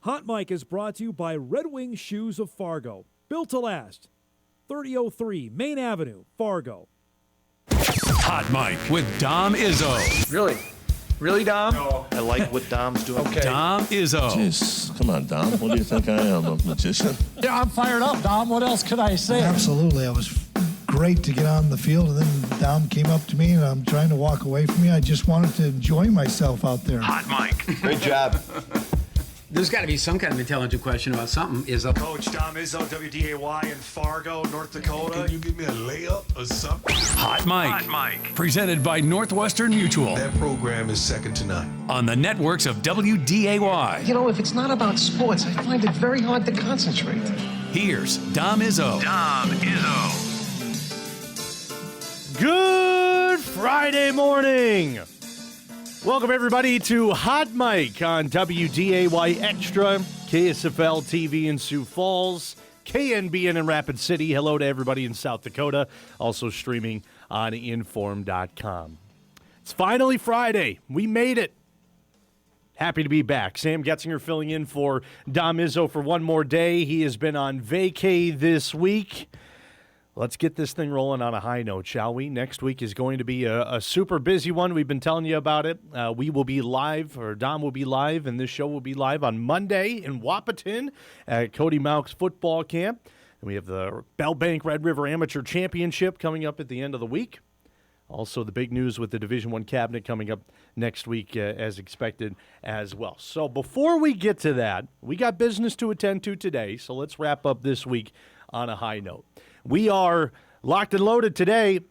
Hot Mic is brought to you by Red Wing Shoes of Fargo. Built to last. 3003 Main Avenue, Fargo. Hot Mic with Dom Izzo. Really? Really, Dom? No. I like what Dom's doing. Okay. Dom Izzo. Jeez, come on, Dom. What do you think I am, a magician? Yeah, I'm fired up, Dom. What else could I say? Absolutely. It was great to get on the field, and then Dom came up to me, and I'm trying to walk away from me. I just wanted to enjoy myself out there. Hot Mic. Great job. There's got to be some kind of intelligent question about something. Coach Dom Izzo, WDAY in Fargo, North Dakota. Can you give me a layup or something? Hot Mic. Presented by Northwestern Mutual. That program is second to none. On the networks of WDAY. You know, if it's not about sports, I find it very hard to concentrate. Here's Dom Izzo. Good Friday morning. Welcome, everybody, to Hot Mic on WDAY Extra, KSFL TV in Sioux Falls, KNBN in Rapid City. Hello to everybody in South Dakota, also streaming on Inform.com. It's finally Friday. We made it. Happy to be back. Sam Getzinger filling in for Dom Izzo for one more day. He has been on vacay this week. Let's get this thing rolling on a high note, shall we? Next week is going to be a super busy one. We've been telling you about it. We will be live, or Dom will be live, and this show will be live on Monday in Wahpeton at Cody Mauch's football camp. And we have the Bell Bank Red River Amateur Championship coming up at the end of the week. Also, the big news with the Division I cabinet coming up next week as expected as well. So before we get to that, we got business to attend to today, so let's wrap up this week on a high note. We are locked and loaded today.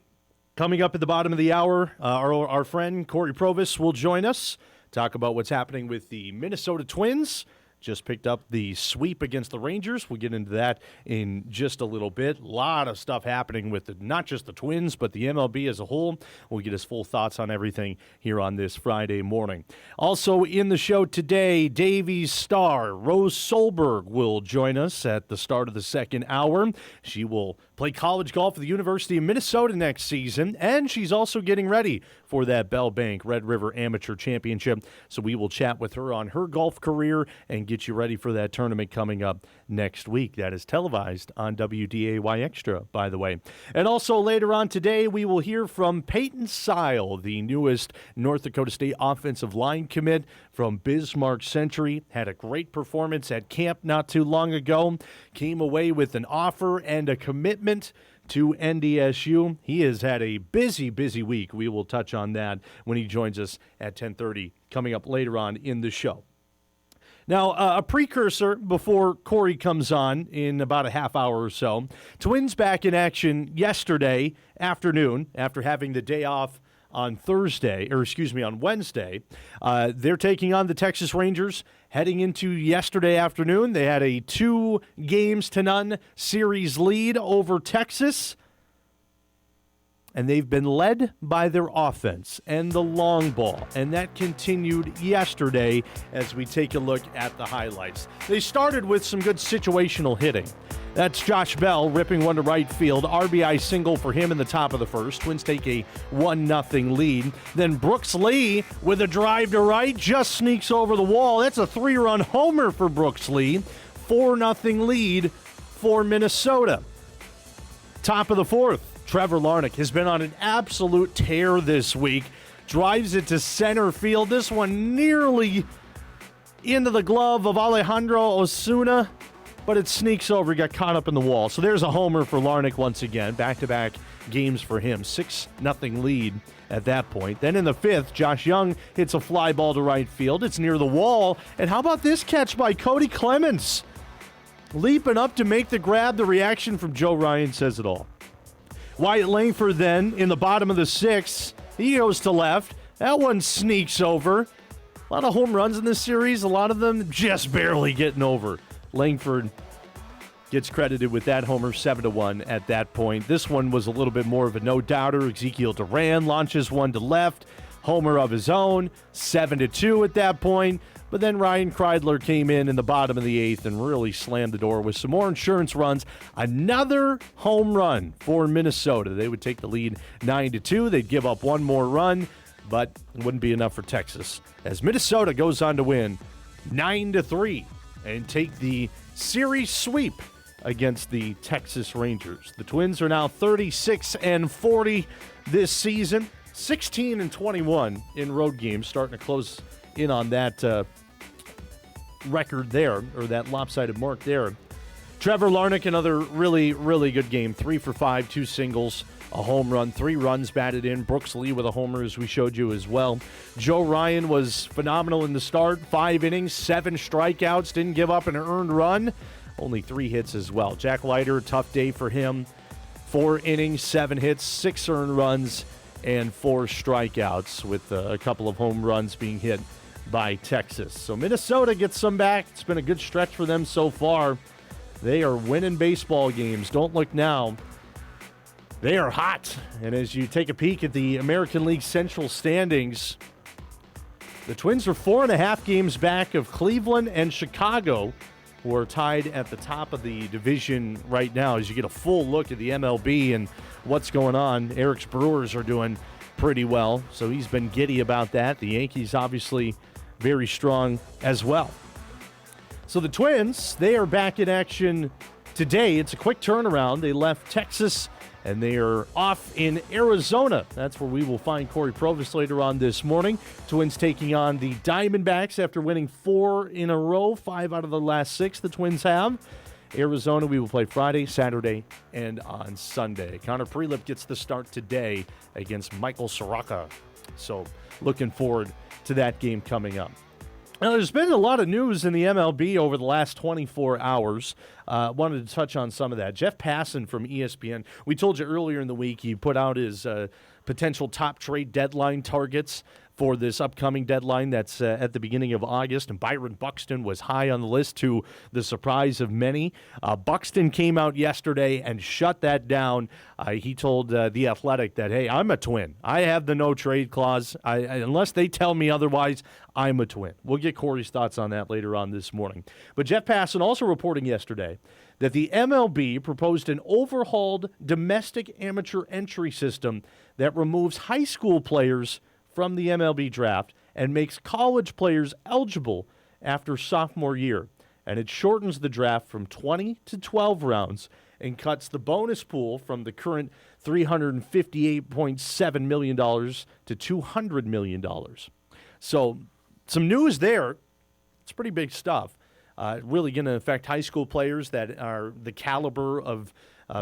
Coming up at the bottom of the hour, our friend Cory Provus will join us, talk about what's happening with the Minnesota Twins. Just picked up the sweep against the Rangers. We'll get into that in just a little bit. A lot of stuff happening with not just the Twins, but the MLB as a whole. We'll get his full thoughts on everything here on this Friday morning. Also in the show today, Davies star Rose Solberg will join us at the start of the second hour. She will play college golf at the University of Minnesota next season, and she's also getting ready for that Bell Bank Red River Amateur Championship. So we will chat with her on her golf career and get you ready for that tournament coming up next week. That is televised on WDAY Extra, by the way. And also later on today, we will hear from Peyton Seil, the newest North Dakota State offensive line commit from Bismarck Century. Had a great performance at camp not too long ago. Came away with an offer and a commitment to NDSU. He has had a busy week. We will touch on that when he joins us at 10:30 coming up later on in the show. Now, a precursor before Cory comes on in about a half hour or so. Twins back in action yesterday afternoon after having the day off on Wednesday. They're taking on the Texas Rangers. Heading into yesterday afternoon, they had a 2-0 series lead over Texas. And they've been led by their offense and the long ball. And that continued yesterday as we take a look at the highlights. They started with some good situational hitting. That's Josh Bell ripping one to right field. RBI single for him in the top of the first. Twins take a 1-0 lead. Then Brooks Lee with a drive to right just sneaks over the wall. That's a 3-run homer for Brooks Lee. 4-0 lead for Minnesota. Top of the fourth. Trevor Larnach has been on an absolute tear this week. Drives it to center field. This one nearly into the glove of Alejandro Osuna, but it sneaks over. He got caught up in the wall. So there's a homer for Larnach once again. Back-to-back games for him. 6-0 lead at that point. Then in the fifth, Josh Young hits a fly ball to right field. It's near the wall. And how about this catch by Cody Clemens? Leaping up to make the grab. The reaction from Joe Ryan says it all. Wyatt Langford then in the bottom of the sixth. He goes to left. That one sneaks over. A lot of home runs in this series. A lot of them just barely getting over. Langford gets credited with that homer, 7-1 at that point. This one was a little bit more of a no-doubter. Ezekiel Duran launches one to left. Homer of his own, 7-2 at that point. But then Ryan Kreidler came in the bottom of the eighth and really slammed the door with some more insurance runs. Another home run for Minnesota. They would take the lead 9-2. They'd give up one more run, but it wouldn't be enough for Texas. As Minnesota goes on to win 9-3 and take the series sweep against the Texas Rangers. The Twins are now 36-40 this season, 16-21 in road games, starting to close in on that record there, or that lopsided mark there. Trevor Larnach, another really, really good game. 3 for 5, 2 singles, a home run, 3 runs batted in. Brooks Lee with a homer, as we showed you as well. Joe Ryan was phenomenal in the start. 5 innings, 7 strikeouts, didn't give up an earned run. Only 3 hits as well. Jack Leiter, tough day for him. 4 innings, 7 hits, 6 earned runs, and 4 strikeouts, with a couple of home runs being hit by Texas. So Minnesota gets some back. It's been a good stretch for them so far. They are winning baseball games. Don't look now. They are hot. And as you take a peek at the American League Central standings, the Twins are 4.5 games back of Cleveland and Chicago, who are tied at the top of the division right now. As you get a full look at the MLB and what's going on, Eric's Brewers are doing pretty well, so he's been giddy about that. The Yankees obviously very strong as well. So the Twins, they are back in action today. It's a quick turnaround. They left Texas, and they are off in Arizona. That's where we will find Cory Provus later on this morning. Twins taking on the Diamondbacks after winning 4 in a row, 5 out of the last 6 the Twins have. Arizona, we will play Friday, Saturday, and on Sunday. Connor Prelip gets the start today against Michael Soroka. So looking forward to that game coming up. Now, there's been a lot of news in the MLB over the last 24 hours. Wanted to touch on some of that. Jeff Passan from ESPN, we told you earlier in the week he put out his potential top trade deadline targets for this upcoming deadline that's at the beginning of August, and Byron Buxton was high on the list, to the surprise of many. Buxton came out yesterday and shut that down. He told The Athletic that, hey, I'm a Twin. I have the no-trade clause. Unless they tell me otherwise, I'm a Twin. We'll get Corey's thoughts on that later on this morning. But Jeff Passan also reporting yesterday that the MLB proposed an overhauled domestic amateur entry system that removes high school players from the MLB draft and makes college players eligible after sophomore year. And it shortens the draft from 20 to 12 rounds and cuts the bonus pool from the current $358.7 million to $200 million. So some news there. It's pretty big stuff. Really going to affect high school players that are the caliber of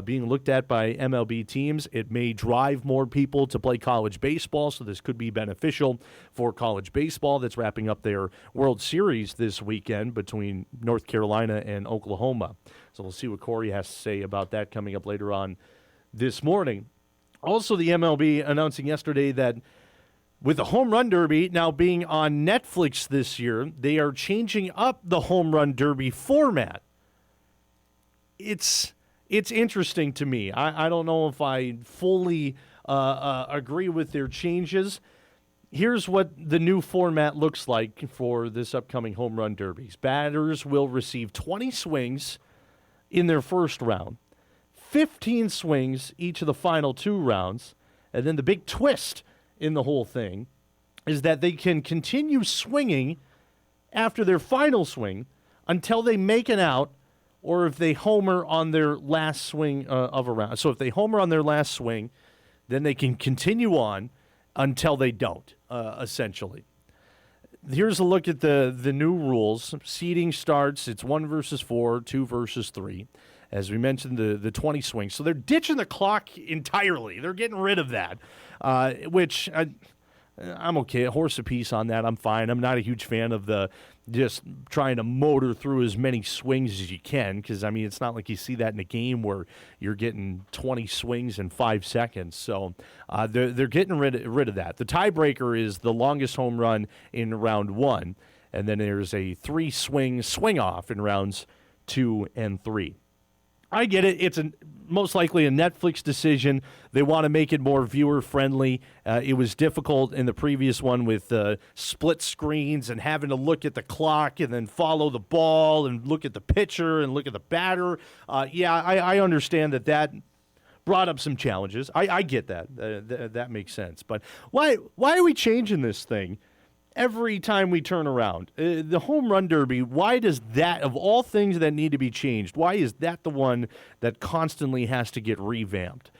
being looked at by MLB teams. It may drive more people to play college baseball, so this could be beneficial for college baseball that's wrapping up their World Series this weekend between North Carolina and Oklahoma. So we'll see what Corey has to say about that coming up later on this morning. Also, the MLB announcing yesterday that with the Home Run Derby now being on Netflix this year, they are changing up the Home Run Derby format. It's interesting to me. I don't know if I fully agree with their changes. Here's what the new format looks like for this upcoming Home Run Derbies. Batters will receive 20 swings in their first round, 15 swings each of the final 2 rounds, and then the big twist in the whole thing is that they can continue swinging after their final swing until they make an out, or if they homer on their last swing of a round. So if they homer on their last swing, then they can continue on until they don't, essentially. Here's a look at the new rules. Seeding starts, it's 1 versus 4, 2 versus 3. As we mentioned, the 20 swings. So they're ditching the clock entirely. They're getting rid of that, which I'm okay. A horse apiece on that, I'm fine. I'm not a huge fan of the just trying to motor through as many swings as you can, because, I mean, it's not like you see that in a game where you're getting 20 swings in 5 seconds. So they're getting rid of that. The tiebreaker is the longest home run in round 1, and then there's a 3-swing swing-off in rounds 2 and 3. I get it. It's most likely a Netflix decision. They want to make it more viewer-friendly. It was difficult in the previous one with split screens and having to look at the clock and then follow the ball and look at the pitcher and look at the batter. I understand that brought up some challenges. I get that. That makes sense. But why are we changing this thing every time we turn around. The home run derby, why does that, of all things that need to be changed, why is that the one that constantly has to get revamped?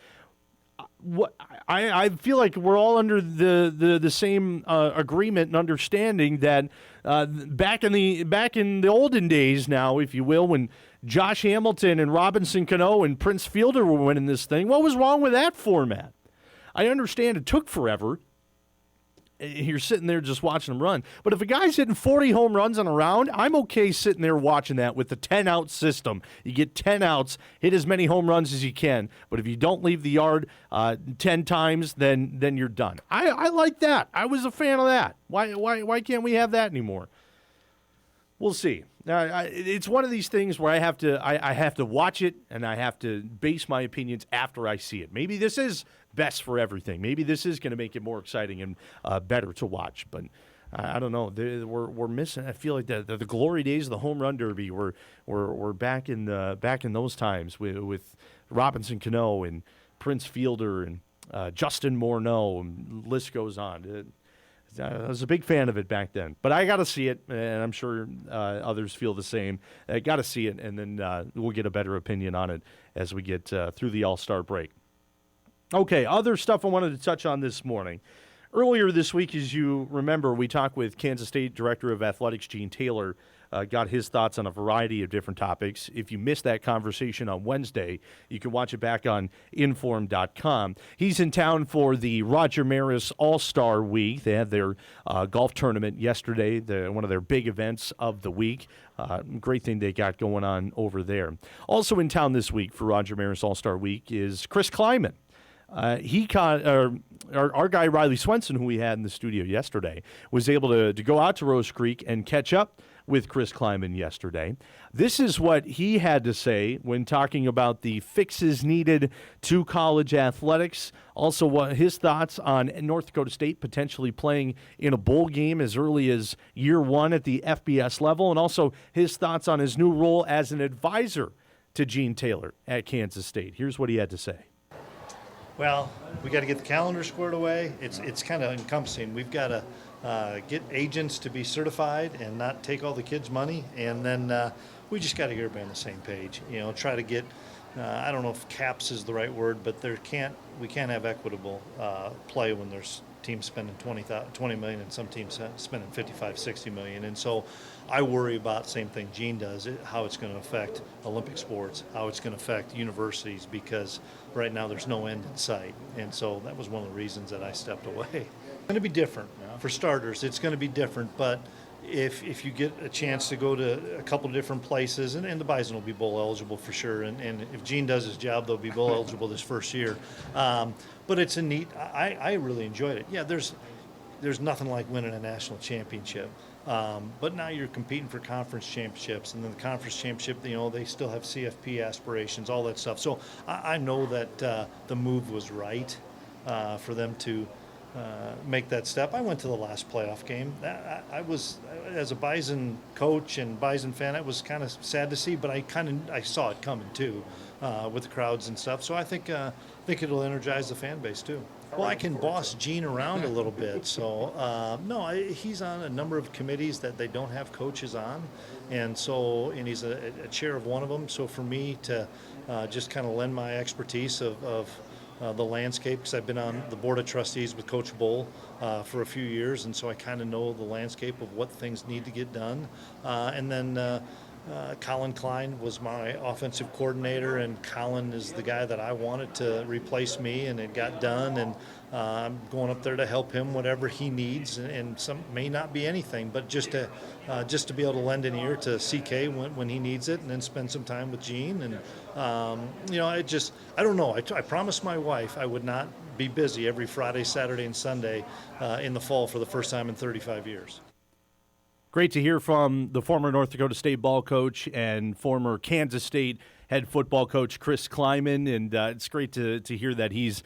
I feel like we're all under the same agreement and understanding that back in the olden days now, if you will, when Josh Hamilton and Robinson Cano and Prince Fielder were winning this thing, what was wrong with that format? I understand it took forever. You're sitting there just watching them run. But if a guy's hitting 40 home runs in a round, I'm okay sitting there watching that with the 10-out system. You get 10 outs, hit as many home runs as you can. But if you don't leave the yard 10 times, then you're done. I like that. I was a fan of that. Why can't we have that anymore? We'll see. It's one of these things where I have to watch it, and I have to base my opinions after I see it. Maybe this is best for everything. Maybe this is going to make it more exciting and better to watch. But I don't know. We're missing. I feel like the glory days of the home run derby were back in those times with Robinson Cano and Prince Fielder and Justin Morneau, and the list goes on. I was a big fan of it back then, but I got to see it, and I'm sure others feel the same. I got to see it, and then we'll get a better opinion on it as we get through the All-Star break. Okay, other stuff I wanted to touch on this morning. Earlier this week, as you remember, we talked with Kansas State Director of Athletics Gene Taylor, got his thoughts on a variety of different topics. If you missed that conversation on Wednesday, you can watch it back on inform.com. He's in town for the Roger Maris All-Star Week. They had their golf tournament yesterday, one of their big events of the week. Great thing they got going on over there. Also in town this week for Roger Maris All-Star Week is Chris Kleiman. Our guy Riley Swenson, who we had in the studio yesterday, was able to go out to Rose Creek and catch up with Chris Kleiman yesterday. This is what he had to say when talking about the fixes needed to college athletics. Also, what his thoughts on North Dakota State potentially playing in a bowl game as early as year one at the FBS level, and also his thoughts on his new role as an advisor to Gene Taylor at Kansas State. Here's what he had to say. Well, we got to get the calendar squared away. It's kind of encompassing. We've got to get agents to be certified and not take all the kids' money, and then we just got to get everybody on the same page. Try to get. I don't know if caps is the right word, but we can't have equitable play when there's teams spending $20 million and some teams spending $55-60 million, and so I worry about same thing Gene does, how it's going to affect Olympic sports, how it's going to affect universities, because right now there's no end in sight, and so that was one of the reasons that I stepped away. It's going to be different. For starters, it's going to be different, but if you get a chance to go to a couple of different places, and the Bison will be bowl eligible for sure, and if Gene does his job, they'll be bowl eligible this first year. But it's a neat. I really enjoyed it. Yeah, there's nothing like winning a national championship. But now you're competing for conference championships, and then the conference championship, they still have CFP aspirations, all that stuff. So I know that the move was right for them to make that step. I went to the last playoff game. I was, as a Bison coach and Bison fan, it was kind of sad to see, but I saw it coming too, with the crowds and stuff. So I think it'll energize the fan base too. Well, I can boss Gene around a little bit. So, he's on a number of committees that they don't have coaches on. And he's a chair of one of them. So for me to just kind of lend my expertise of the landscape, because I've been on the board of trustees with Coach Bull for a few years. And so I kind of know the landscape of what things need to get done. And then Colin Klein was my offensive coordinator, and Colin is the guy that I wanted to replace me, and it got done, and I'm going up there to help him whatever he needs, and some may not be anything, but just to be able to lend an ear to CK when he needs it, and then spend some time with Gene, and I don't know. I promised my wife I would not be busy every Friday, Saturday, and Sunday in the fall for the first time in 35 years. Great to hear from the former North Dakota State ball coach and former Kansas State head football coach Chris Kleiman, and it's great to hear that he's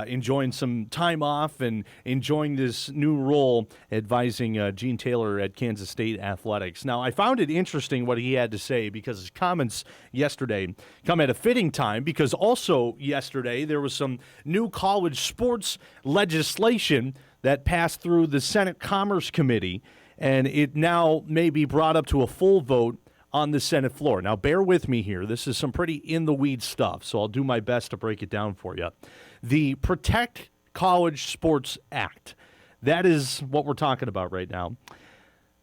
enjoying some time off and enjoying this new role advising Gene Taylor at Kansas State Athletics. Now, I found it interesting what he had to say, because his comments yesterday come at a fitting time, because also yesterday there was some new college sports legislation that passed through the Senate Commerce Committee, and it now may be brought up to a full vote on the Senate floor. Now, bear with me here. This is some pretty in-the-weeds stuff, so I'll do my best to break it down for you. The Protect College Sports Act, that is what we're talking about right now.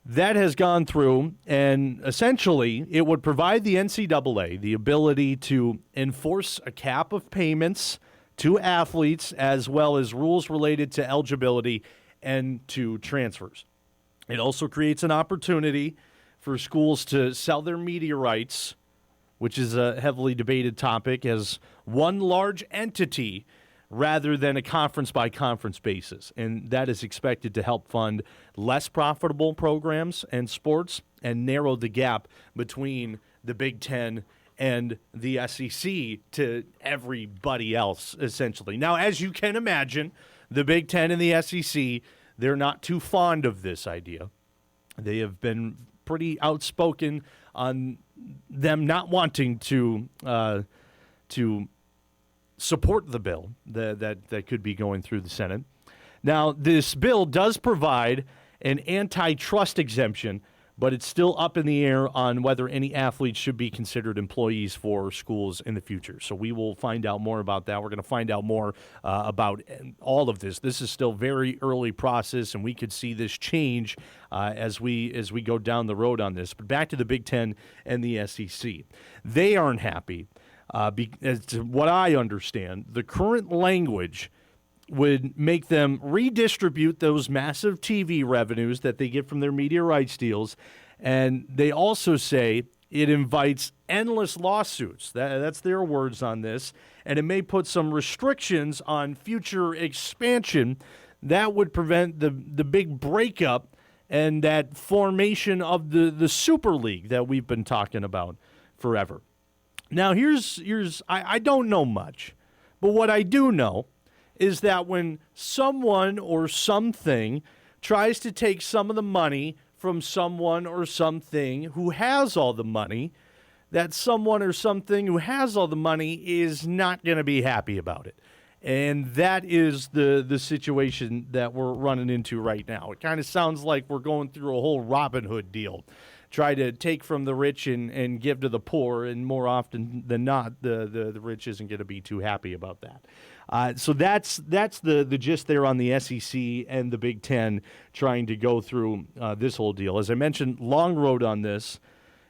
That has gone through, and essentially it would provide the NCAA the ability to enforce a cap of payments to athletes as well as rules related to eligibility and to transfers. It also creates an opportunity for schools to sell their media rights, which is a heavily debated topic, as one large entity rather than a conference-by-conference basis. And that is expected to help fund less profitable programs and sports and narrow the gap between the Big Ten and the SEC to everybody else, essentially. Now, as you can imagine, the Big Ten and the SEC, they're not too fond of this idea. They have been pretty outspoken on them not wanting to support the bill that could be going through the Senate. Now, this bill does provide an antitrust exemption, but it's still up in the air on whether any athletes should be considered employees for schools in the future. So we will find out more about that. We're going to find out more about all of this. This is still very early process, and we could see this change as we go down the road on this. But back to the Big Ten and the SEC. They aren't happy. As to what I understand, the current language would make them redistribute those massive TV revenues that they get from their media rights deals. And they also say it invites endless lawsuits. That's their words on this. And it may put some restrictions on future expansion that would prevent the big breakup and that formation of the Super League that we've been talking about forever. Now, I don't know much, but what I do know is that when someone or something tries to take some of the money from someone or something who has all the money, that someone or something who has all the money is not going to be happy about it. And that is the situation that we're running into right now. It kind of sounds like we're going through a whole Robin Hood deal. Try to take from the rich and give to the poor, and more often than not, the rich isn't going to be too happy about that. So that's the gist there on the SEC and the Big Ten trying to go through this whole deal. As I mentioned, long road on this,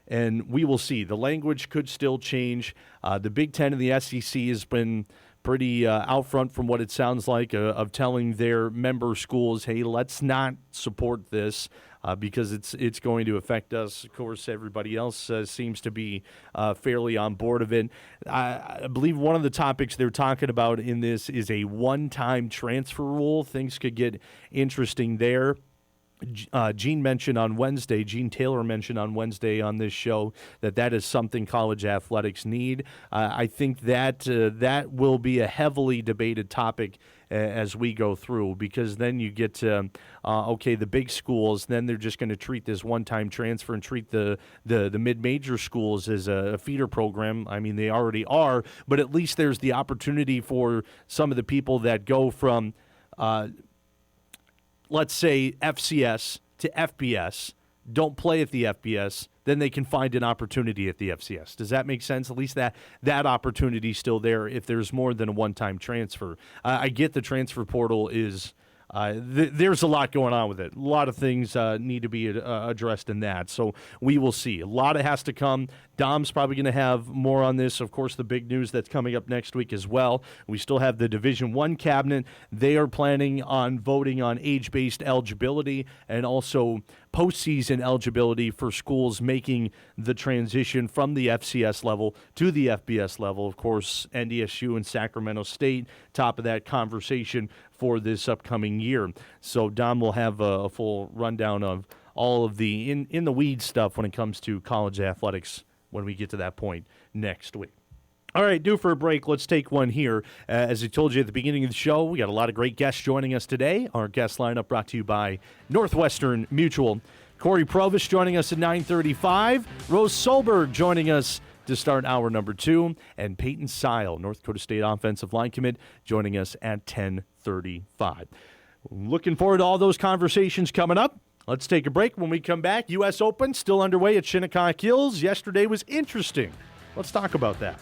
and we will see. The language could still change. The Big Ten and the SEC has been pretty out front from what it sounds like of telling their member schools, hey, let's not support this. Because it's going to affect us. Of course, everybody else seems to be fairly on board of it. I believe one of the topics they're talking about in this is a one-time transfer rule. Things could get interesting there. Gene Taylor mentioned on Wednesday on this show that is something college athletics need. I think that will be a heavily debated topic as we go through, because then you get to, the big schools, then they're just going to treat this one-time transfer and treat the mid-major schools as a feeder program. I mean, they already are, but at least there's the opportunity for some of the people that go from let's say FCS to FBS, don't play at the FBS, then they can find an opportunity at the FCS. Does that make sense? At least that opportunity is still there if there's more than a one-time transfer. I get the transfer portal is there's a lot going on with it. A lot of things need to be addressed in that. So we will see. A lot has to come. Dom's probably going to have more on this. Of course, the big news that's coming up next week as well. We still have the Division I cabinet. They are planning on voting on age-based eligibility and also postseason eligibility for schools making the transition from the FCS level to the FBS level. Of course, NDSU and Sacramento State, top of that conversation for this upcoming year. So Dom will have a full rundown of all of the in the weeds stuff when it comes to college athletics when we get to that point next week. All right, due for a break. Let's take one here. As I told you at the beginning of the show, we got a lot of great guests joining us today. Our guest lineup brought to you by Northwestern Mutual. Cory Provus joining us at 9:35. Rose Solberg joining us to start hour number 2. And Peyton Seil, North Dakota State offensive line commit, joining us at 10:35. Looking forward to all those conversations coming up. Let's take a break. When we come back, U.S. Open still underway at Shinnecock Hills. Yesterday was interesting. Let's talk about that.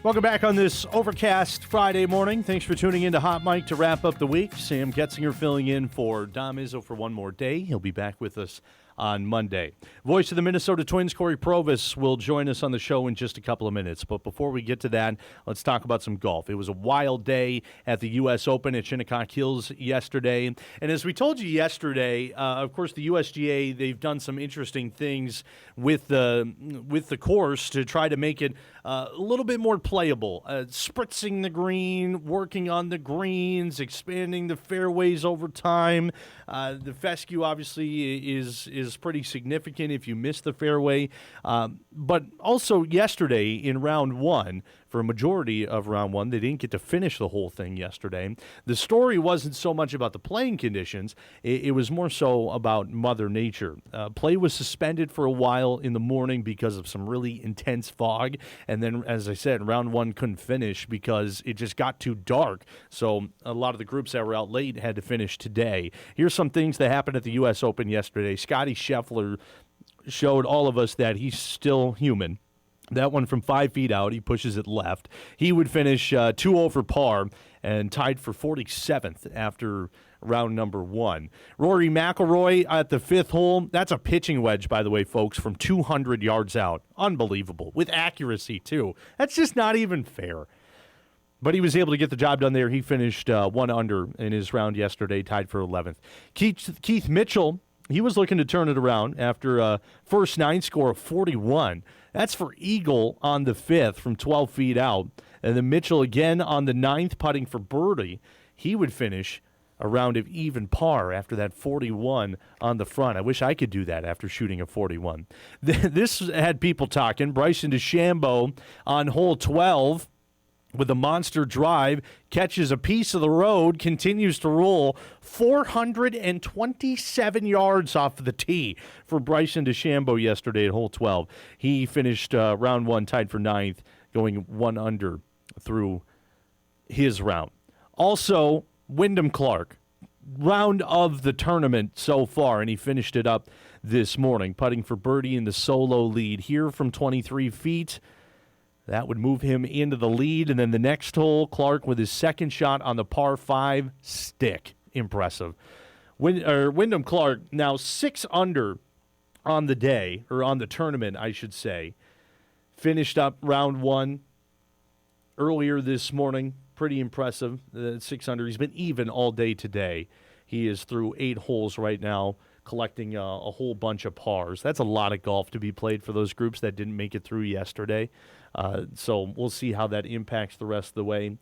Welcome back on this overcast Friday morning. Thanks for tuning in to Hot Mic to wrap up the week. Sam Getzinger filling in for Dom Izzo for one more day. He'll be back with us on Monday. Voice of the Minnesota Twins, Cory Provus, will join us on the show in just a couple of minutes. But before we get to that, let's talk about some golf. It was a wild day at the U.S. Open at Shinnecock Hills yesterday. And as we told you yesterday, of course, the USGA, they've done some interesting things with the course to try to make it a little bit more playable. Spritzing the green, working on the greens, expanding the fairways over time. The fescue, obviously, is pretty significant if you miss the fairway. But also yesterday in round one, for a majority of round one, they didn't get to finish the whole thing yesterday. The story wasn't so much about the playing conditions. It was more so about Mother Nature. Play was suspended for a while in the morning because of some really intense fog. And then, as I said, round one couldn't finish because it just got too dark. So a lot of the groups that were out late had to finish today. Here's some things that happened at the U.S. Open yesterday. Scotty Scheffler showed all of us that he's still human. That one from 5 feet out, he pushes it left. He would finish 2 over par and tied for 47th after round number one. Rory McIlroy at the 5th hole. That's a pitching wedge, by the way, folks, from 200 yards out. Unbelievable. With accuracy, too. That's just not even fair. But he was able to get the job done there. He finished 1 under in his round yesterday, tied for 11th. Keith Mitchell, he was looking to turn it around after a first 9 score of 41. That's for eagle on the 5th from 12 feet out. And then Mitchell again on the 9th, putting for birdie. He would finish a round of even par after that 41 on the front. I wish I could do that after shooting a 41. This had people talking. Bryson DeChambeau on hole 12 with a monster drive, catches a piece of the road, continues to roll 427 yards off the tee for Bryson DeChambeau yesterday at hole 12. He finished round one tied for 9th, going 1 under through his round. Also, Wyndham Clark, round of the tournament so far, and he finished it up this morning, putting for birdie in the solo lead here from 23 feet. That would move him into the lead. And then the next hole, Clark with his second shot on the par 5 stick. Impressive. Wyndham Clark now 6 under on the day, or on the tournament, I should say. Finished up round one earlier this morning. Pretty impressive. 6 under. He's been even all day today. He is through 8 holes right now, collecting a whole bunch of pars. That's a lot of golf to be played for those groups that didn't make it through yesterday. So we'll see how that impacts the rest of the way.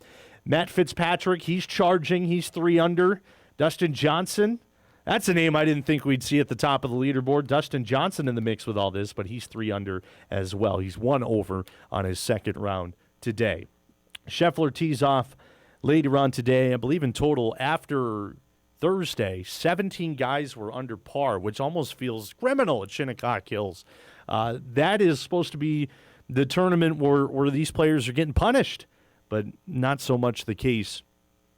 Matt Fitzpatrick, he's charging. He's 3 under. Dustin Johnson, that's a name I didn't think we'd see at the top of the leaderboard. Dustin Johnson in the mix with all this, but he's 3 under as well. He's 1 over on his second round today. Scheffler tees off later on today. I believe in total after Thursday, 17 guys were under par, which almost feels criminal at Shinnecock Hills. That is supposed to be the tournament where these players are getting punished, but not so much the case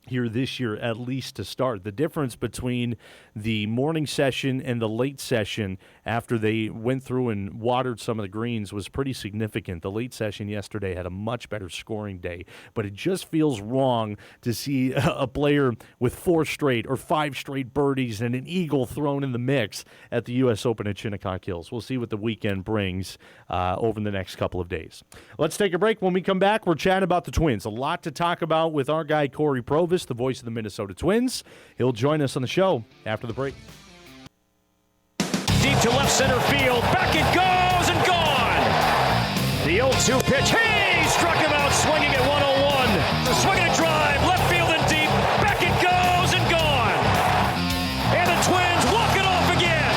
here this year, at least to start. The difference between the morning session and the late session after they went through and watered some of the greens was pretty significant. The late session yesterday had a much better scoring day, but it just feels wrong to see a player with 4 straight or 5 straight birdies and an eagle thrown in the mix at the U.S. Open at Shinnecock Hills. We'll see what the weekend brings over the next couple of days. Let's take a break. When we come back, we're chatting about the Twins. A lot to talk about with our guy, Cory Provus, the voice of the Minnesota Twins. He'll join us on the show after the break. Deep to left center field. Back it goes and gone. The 0-2 pitch. Hey! Struck him out swinging at 101. The swing and a drive. Left field and deep. Back it goes and gone. And the Twins walk it off again.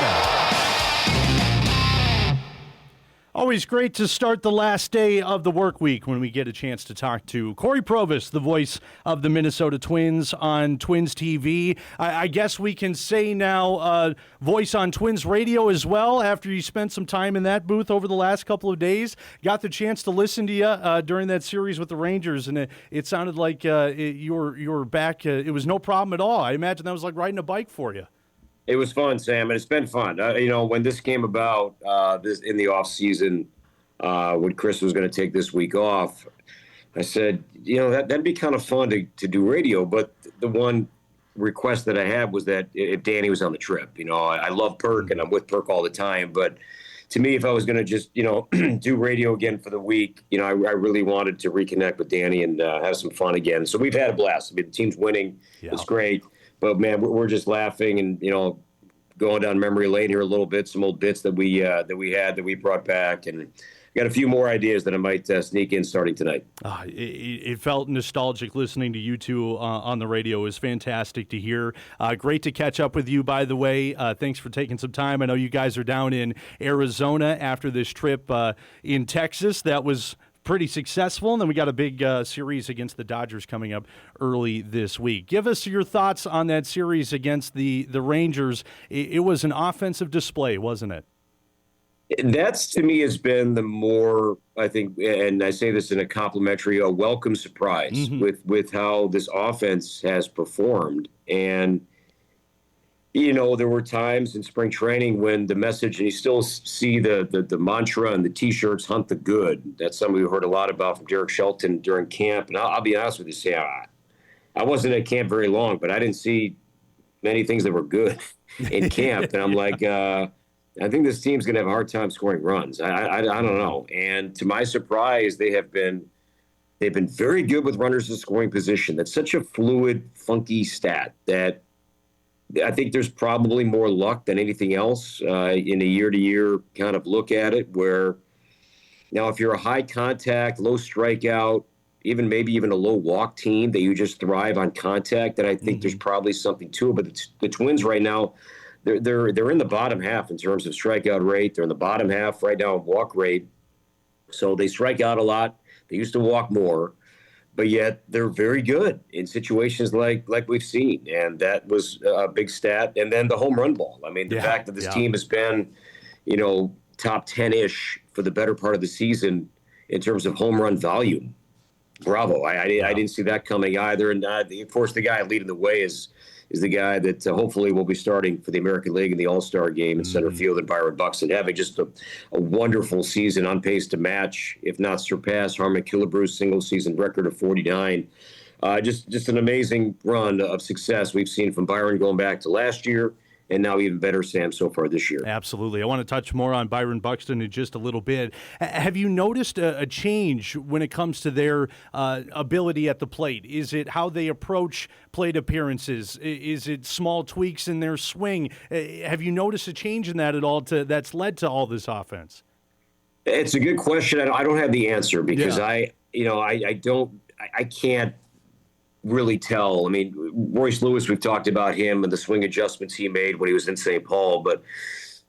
Always always great to start the last day of the work week when we get a chance to talk to Cory Provus, the voice of the Minnesota Twins on Twins TV. I guess we can say now voice on Twins radio as well after you spent some time in that booth over the last couple of days. Got the chance to listen to you during that series with the Rangers, and it sounded like you were back. It was no problem at all. I imagine that was like riding a bike for you. It was fun, Sam, and it's been fun. When this came about this in the off season, when Chris was going to take this week off, I said, that'd be kind of fun to do radio. But the one request that I had was that if Danny was on the trip, I love Perk and I'm with Perk all the time. But to me, if I was going to just, do radio again for the week, I really wanted to reconnect with Danny and have some fun again. So we've had a blast. I mean, the team's winning. Yeah. It's great. But, man, we're just laughing and, going down memory lane here a little bit, some old bits that we had that we brought back. And got a few more ideas that I might sneak in starting tonight. It felt nostalgic listening to you two on the radio. It was fantastic to hear. Great to catch up with you, by the way. Thanks for taking some time. I know you guys are down in Arizona after this trip in Texas. That was pretty successful, and then we got a big series against the Dodgers coming up early this week. Give us your thoughts on that series against the Rangers. It was an offensive display, wasn't it? That's, to me, has been the more, I think, and I say this in a complimentary, a welcome surprise with how this offense has performed. And there were times in spring training when the message, and you still see the mantra and the T-shirts, hunt the good. That's something we heard a lot about from Derek Shelton during camp. And I'll be honest with you, Sam, I wasn't at camp very long, but I didn't see many things that were good in camp. And I'm like, I think this team's going to have a hard time scoring runs. I don't know. And to my surprise, they've been very good with runners in scoring position. That's such a fluid, funky stat that I think there's probably more luck than anything else in a year-to-year kind of look at it, where now if you're a high contact, low strikeout, maybe even a low walk team that you just thrive on contact, then I think there's probably something to it. But the Twins right now, they're in the bottom half in terms of strikeout rate. They're in the bottom half right now in walk rate. So they strike out a lot. They used to walk more. But yet they're very good in situations like we've seen. And that was a big stat. And then the home run ball. I mean, the fact that this team has been, top 10-ish for the better part of the season in terms of home run volume. Bravo. I didn't see that coming either. And, of course, the guy leading the way is the guy that hopefully will be starting for the American League in the All-Star game in center field, and Byron Buxton, having just a wonderful season, on pace to match, if not surpass, Harmon Killebrew's single-season record of 49. Just an amazing run of success we've seen from Byron going back to last year, and now even better, Sam, so far this year. Absolutely. I want to touch more on Byron Buxton in just a little bit. Have you noticed a change when it comes to their ability at the plate? Is it how they approach plate appearances? Is it small tweaks in their swing? Have you noticed a change in that at all that's led to all this offense? It's a good question. I don't have the answer because I can't really tell. I mean, Royce Lewis, we've talked about him and the swing adjustments he made when he was in St. Paul, but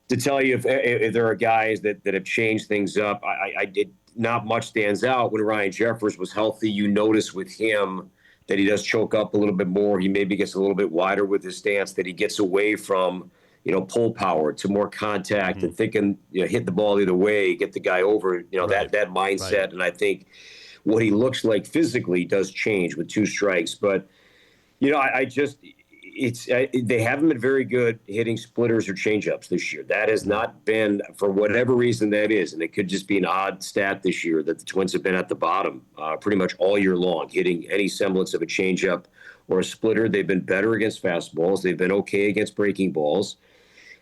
to tell you if there are guys that have changed things up, I did not much stands out. When Ryan Jeffers was healthy, you notice with him that he does choke up a little bit more. He maybe gets a little bit wider with his stance, that he gets away from, pull power to more contact and thinking, hit the ball either way, get the guy over, that mindset. Right. And I think what he looks like physically does change with two strikes. But, they haven't been very good hitting splitters or changeups this year. That has not been, for whatever reason that is, and it could just be an odd stat this year, that the Twins have been at the bottom pretty much all year long, hitting any semblance of a changeup or a splitter. They've been better against fastballs. They've been okay against breaking balls.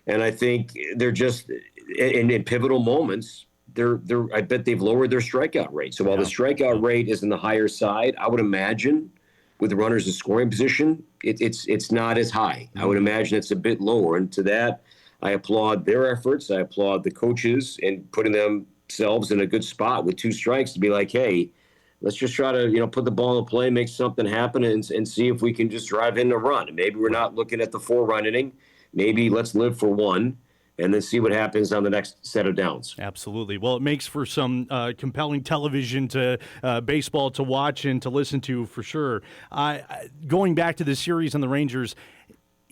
And I think they're just, in pivotal moments, I bet they've lowered their strikeout rate. So while the strikeout rate is in the higher side, I would imagine with the runners in scoring position, it's not as high. I would imagine it's a bit lower. And to that, I applaud their efforts. I applaud the coaches in putting themselves in a good spot with two strikes to be like, hey, let's just try to, put the ball in play, make something happen, and see if we can just drive in a run. And maybe we're not looking at the 4-run inning. Maybe let's live for one. and then see what happens on the next set of downs. Absolutely. Well, it makes for some compelling television to baseball to watch and to listen to for sure. Going back to the series on the Rangers,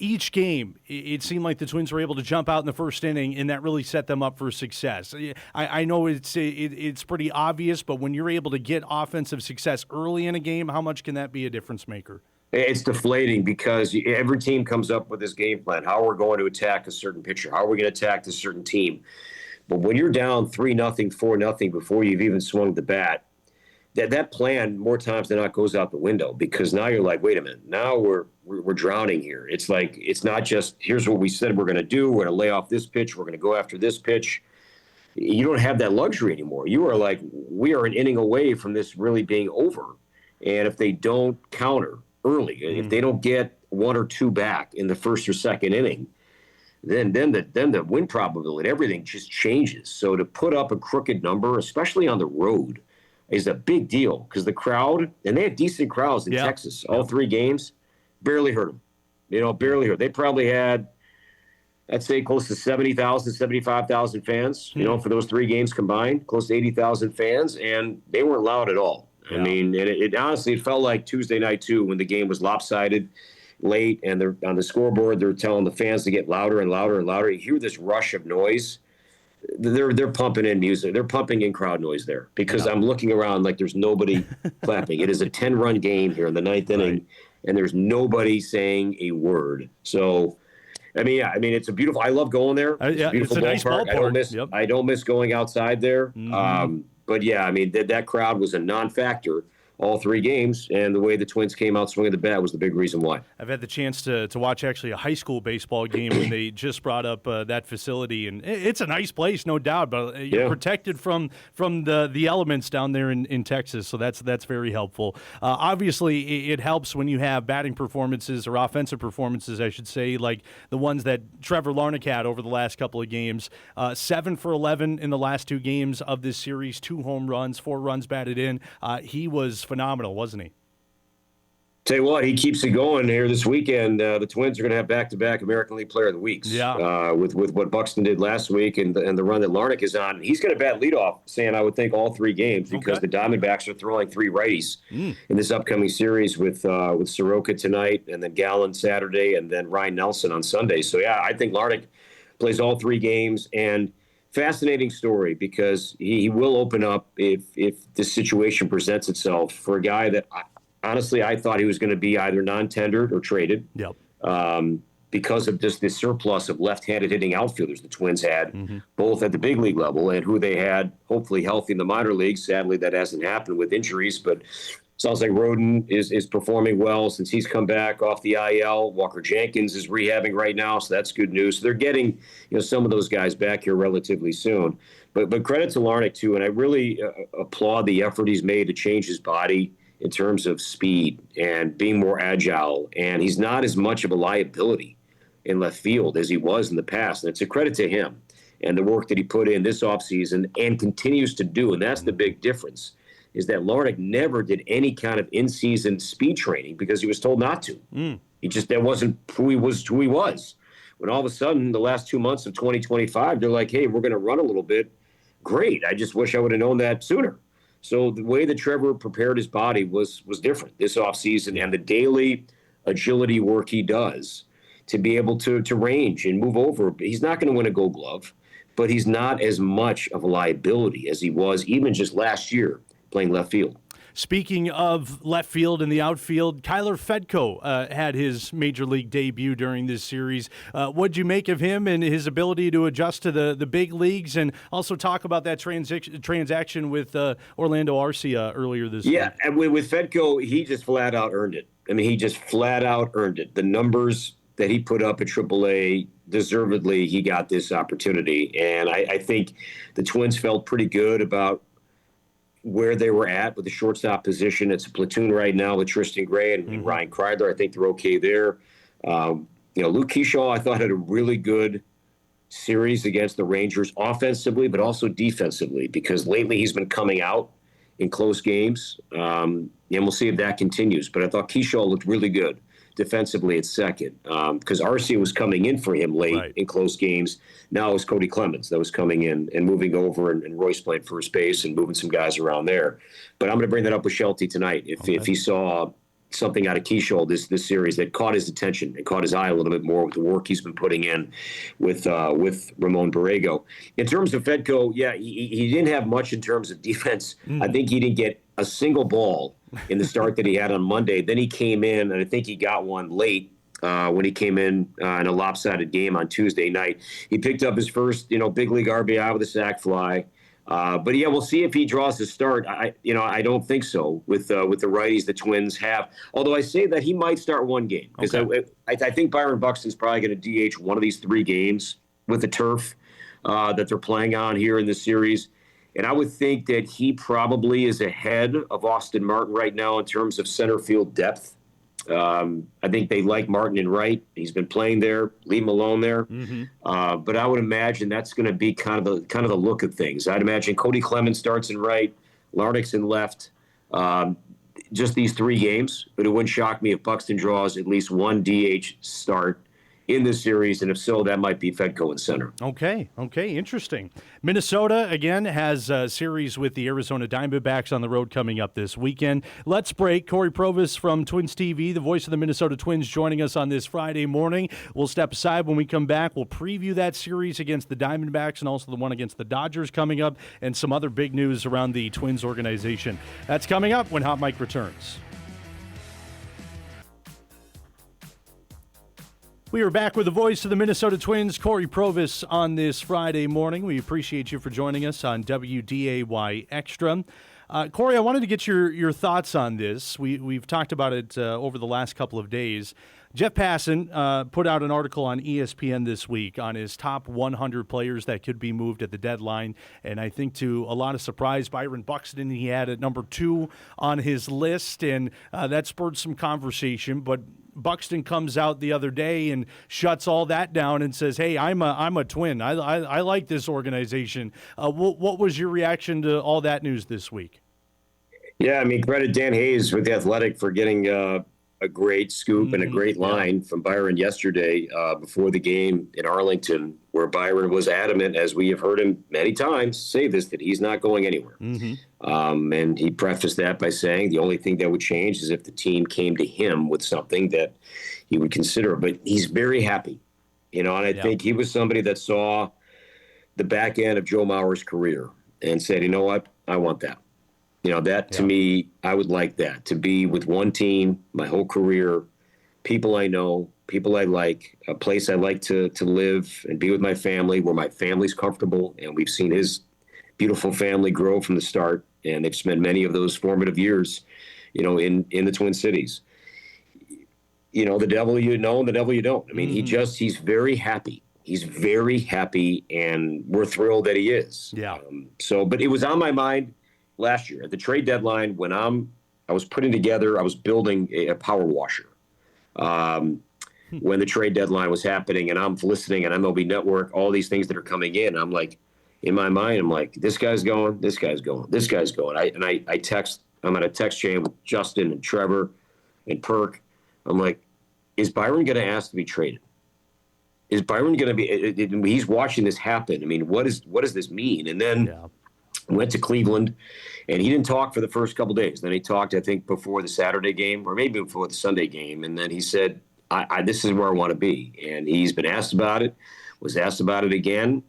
each game, it seemed like the Twins were able to jump out in the first inning, and that really set them up for success. I know it's pretty obvious, but when you're able to get offensive success early in a game, how much can that be a difference maker? It's deflating because every team comes up with this game plan, how we're going to attack a certain pitcher, how we're going to attack this certain team. But when you're down 3-0, 4-0 before you've even swung the bat, that plan more times than not goes out the window, because now you're like, wait a minute, now we're drowning here. It's like, it's not just, here's what we said we're going to do. We're going to lay off this pitch. We're going to go after this pitch. You don't have that luxury anymore. You are like, we are an inning away from this really being over. And if they don't counter early, if they don't get one or two back in the first or second inning, then the win probability, everything just changes. So to put up a crooked number, especially on the road, is a big deal, because the crowd, and they have decent crowds in Texas, all three games, barely hurt them. Barely hurt. They probably had, I'd say, close to 70,000, 75,000 fans, for those three games combined, close to 80,000 fans, and they weren't loud at all. I mean, and it honestly, it felt like Tuesday night, too, when the game was lopsided late, and they're on the scoreboard, they're telling the fans to get louder and louder and louder. You hear this rush of noise. They're pumping in music. They're pumping in crowd noise there, because I'm looking around like there's nobody clapping. It is a 10-run game here in the ninth inning, and there's nobody saying a word. So, I mean, it's a beautiful. I love going there. It's a beautiful ballpark. I don't miss going outside there. But yeah, I mean, that crowd was a non-factor all three games, and the way the Twins came out swinging the bat was the big reason why. I've had the chance to watch actually a high school baseball game when they just brought up that facility, and it's a nice place, no doubt, but you're protected from the elements down there in Texas, so that's very helpful. Obviously, it helps when you have batting performances, or offensive performances, I should say, like the ones that Trevor Larnach had over the last couple of games. 7 for 11 in the last two games of this series, 2 home runs, 4 runs batted in. He was phenomenal, wasn't he? Tell you what, he keeps it going here this weekend. The Twins are going to have back-to-back American League Player of the Weeks. With what Buxton did last week and the run that Larnach is on. He's going to bat leadoff, Sam, I would think, all 3 games, because the Diamondbacks are throwing 3 righties in this upcoming series with Soroka tonight, and then Gallen Saturday, and then Ryan Nelson on Sunday. So, yeah, I think Larnach plays all 3 games, and fascinating story, because he will open up if this situation presents itself for a guy that honestly I thought he was going to be either non-tendered or traded. Because of just this surplus of left-handed hitting outfielders the Twins had, both at the big league level and who they had hopefully healthy in the minor leagues. Sadly, that hasn't happened with injuries, but sounds like Roden is performing well since he's come back off the IL. Walker Jenkins is rehabbing right now, so that's good news. So they're getting some of those guys back here relatively soon. But credit to Larnach, too, and I really applaud the effort he's made to change his body in terms of speed and being more agile. And he's not as much of a liability in left field as he was in the past. And it's a credit to him and the work that he put in this offseason and continues to do. And that's the big difference, is that Larnach never did any kind of in-season speed training because he was told not to. That wasn't who he was. When all of a sudden, the last 2 months of 2025, they're like, hey, we're going to run a little bit. Great. I just wish I would have known that sooner. So the way that Trevor prepared his body was different this offseason, and the daily agility work he does to be able to range and move over. He's not going to win a Gold Glove, but he's not as much of a liability as he was even just last year playing left field. Speaking of left field and the outfield, Kyler Fedko had his major league debut during this series. What'd you make of him and his ability to adjust to the big leagues, and also talk about that transaction with Orlando Arcia earlier this week? Yeah, and with Fedko, he just flat out earned it. I mean, he just flat out earned it. The numbers that he put up at AAA, deservedly, he got this opportunity. And I think the Twins felt pretty good about where they were at with the shortstop position. It's a platoon right now with Tristan Gray and Ryan Kreidler. I think they're okay there. Luke Keyshaw, I thought, had a really good series against the Rangers offensively, but also defensively, because lately he's been coming out in close games. And we'll see if that continues. But I thought Keyshaw looked really good defensively at second, because Arcia was coming in for him late in close games. Now it's Cody Clemens that was coming in and moving over, and Royce playing first base and moving some guys around there. But I'm going to bring that up with Shelty tonight. If he saw something out of Keyshaw this series that caught his attention and caught his eye a little bit more with the work he's been putting in with Ramon Borrego. In terms of Fedko, he didn't have much in terms of defense. I think he didn't get a single ball in the start that he had on Monday. Then he came in, and I think he got one late when he came in a lopsided game on Tuesday night. He picked up his first, big league RBI with a sac fly. But we'll see if he draws the start. I don't think so with the righties the Twins have. Although I say that he might start one game because I think Byron Buxton's probably going to DH one of these 3 games with the turf that they're playing on here in this series. And I would think that he probably is ahead of Austin Martin right now in terms of center field depth. I think they like Martin in right. He's been playing there. Leave him alone there. But I would imagine that's going to be kind of the look of things. I'd imagine Cody Clemens starts in right, Larnach's in left. Just these 3 games, but it wouldn't shock me if Buxton draws at least one DH start in this series, and if so, that might be Fedko in center. Okay, interesting. Minnesota, again, has a series with the Arizona Diamondbacks on the road coming up this weekend. Let's break. Cory Provus from Twins TV, the voice of the Minnesota Twins, joining us on this Friday morning. We'll step aside when we come back. We'll preview that series against the Diamondbacks and also the one against the Dodgers coming up, and some other big news around the Twins organization. That's coming up when Hot Mike returns. We are back with the voice of the Minnesota Twins, Cory Provus, on this Friday morning. We appreciate you for joining us on WDAY Extra. Cory, I wanted to get your thoughts on this. We've talked about it over the last couple of days. Jeff Passan put out an article on ESPN this week on his top 100 players that could be moved at the deadline. And I think to a lot of surprise, Byron Buxton he had at number 2 on his list, and that spurred some conversation. But Buxton comes out the other day and shuts all that down and says, "Hey, I'm a Twin. I like this organization." What was your reaction to all that news this week? Yeah, credit Dan Hayes with The Athletic for getting a great scoop and a great line from Byron yesterday before the game in Arlington, where Byron was adamant, as we have heard him many times say this, that he's not going anywhere. And he prefaced that by saying the only thing that would change is if the team came to him with something that he would consider. But he's very happy, and I think he was somebody that saw the back end of Joe Mauer's career and said, you know what, I want that. To me, I would like that, to be with one team my whole career, people I know, people I like, a place I like to live and be with my family, where my family's comfortable. And we've seen his beautiful family grow from the start, and they've spent many of those formative years, in the Twin Cities. The devil you know and the devil you don't. He's very happy. He's very happy, and we're thrilled that he is. Yeah. But it was on my mind last year at the trade deadline when I was building a power washer when the trade deadline was happening, and I'm listening and MLB Network, all these things that are coming in. I'm like, in my mind, I'm like, this guy's going, this guy's going, this guy's going. I'm on a text chain with Justin and Trevor and Perk. I'm like, is Byron going to ask to be traded? Is Byron going to be, he's watching this happen. What does this mean? And then went to Cleveland, and he didn't talk for the first couple days. Then he talked, I think, before the Saturday game or maybe before the Sunday game. And then he said, this is where I want to be. And he's been asked about it, was asked about it again.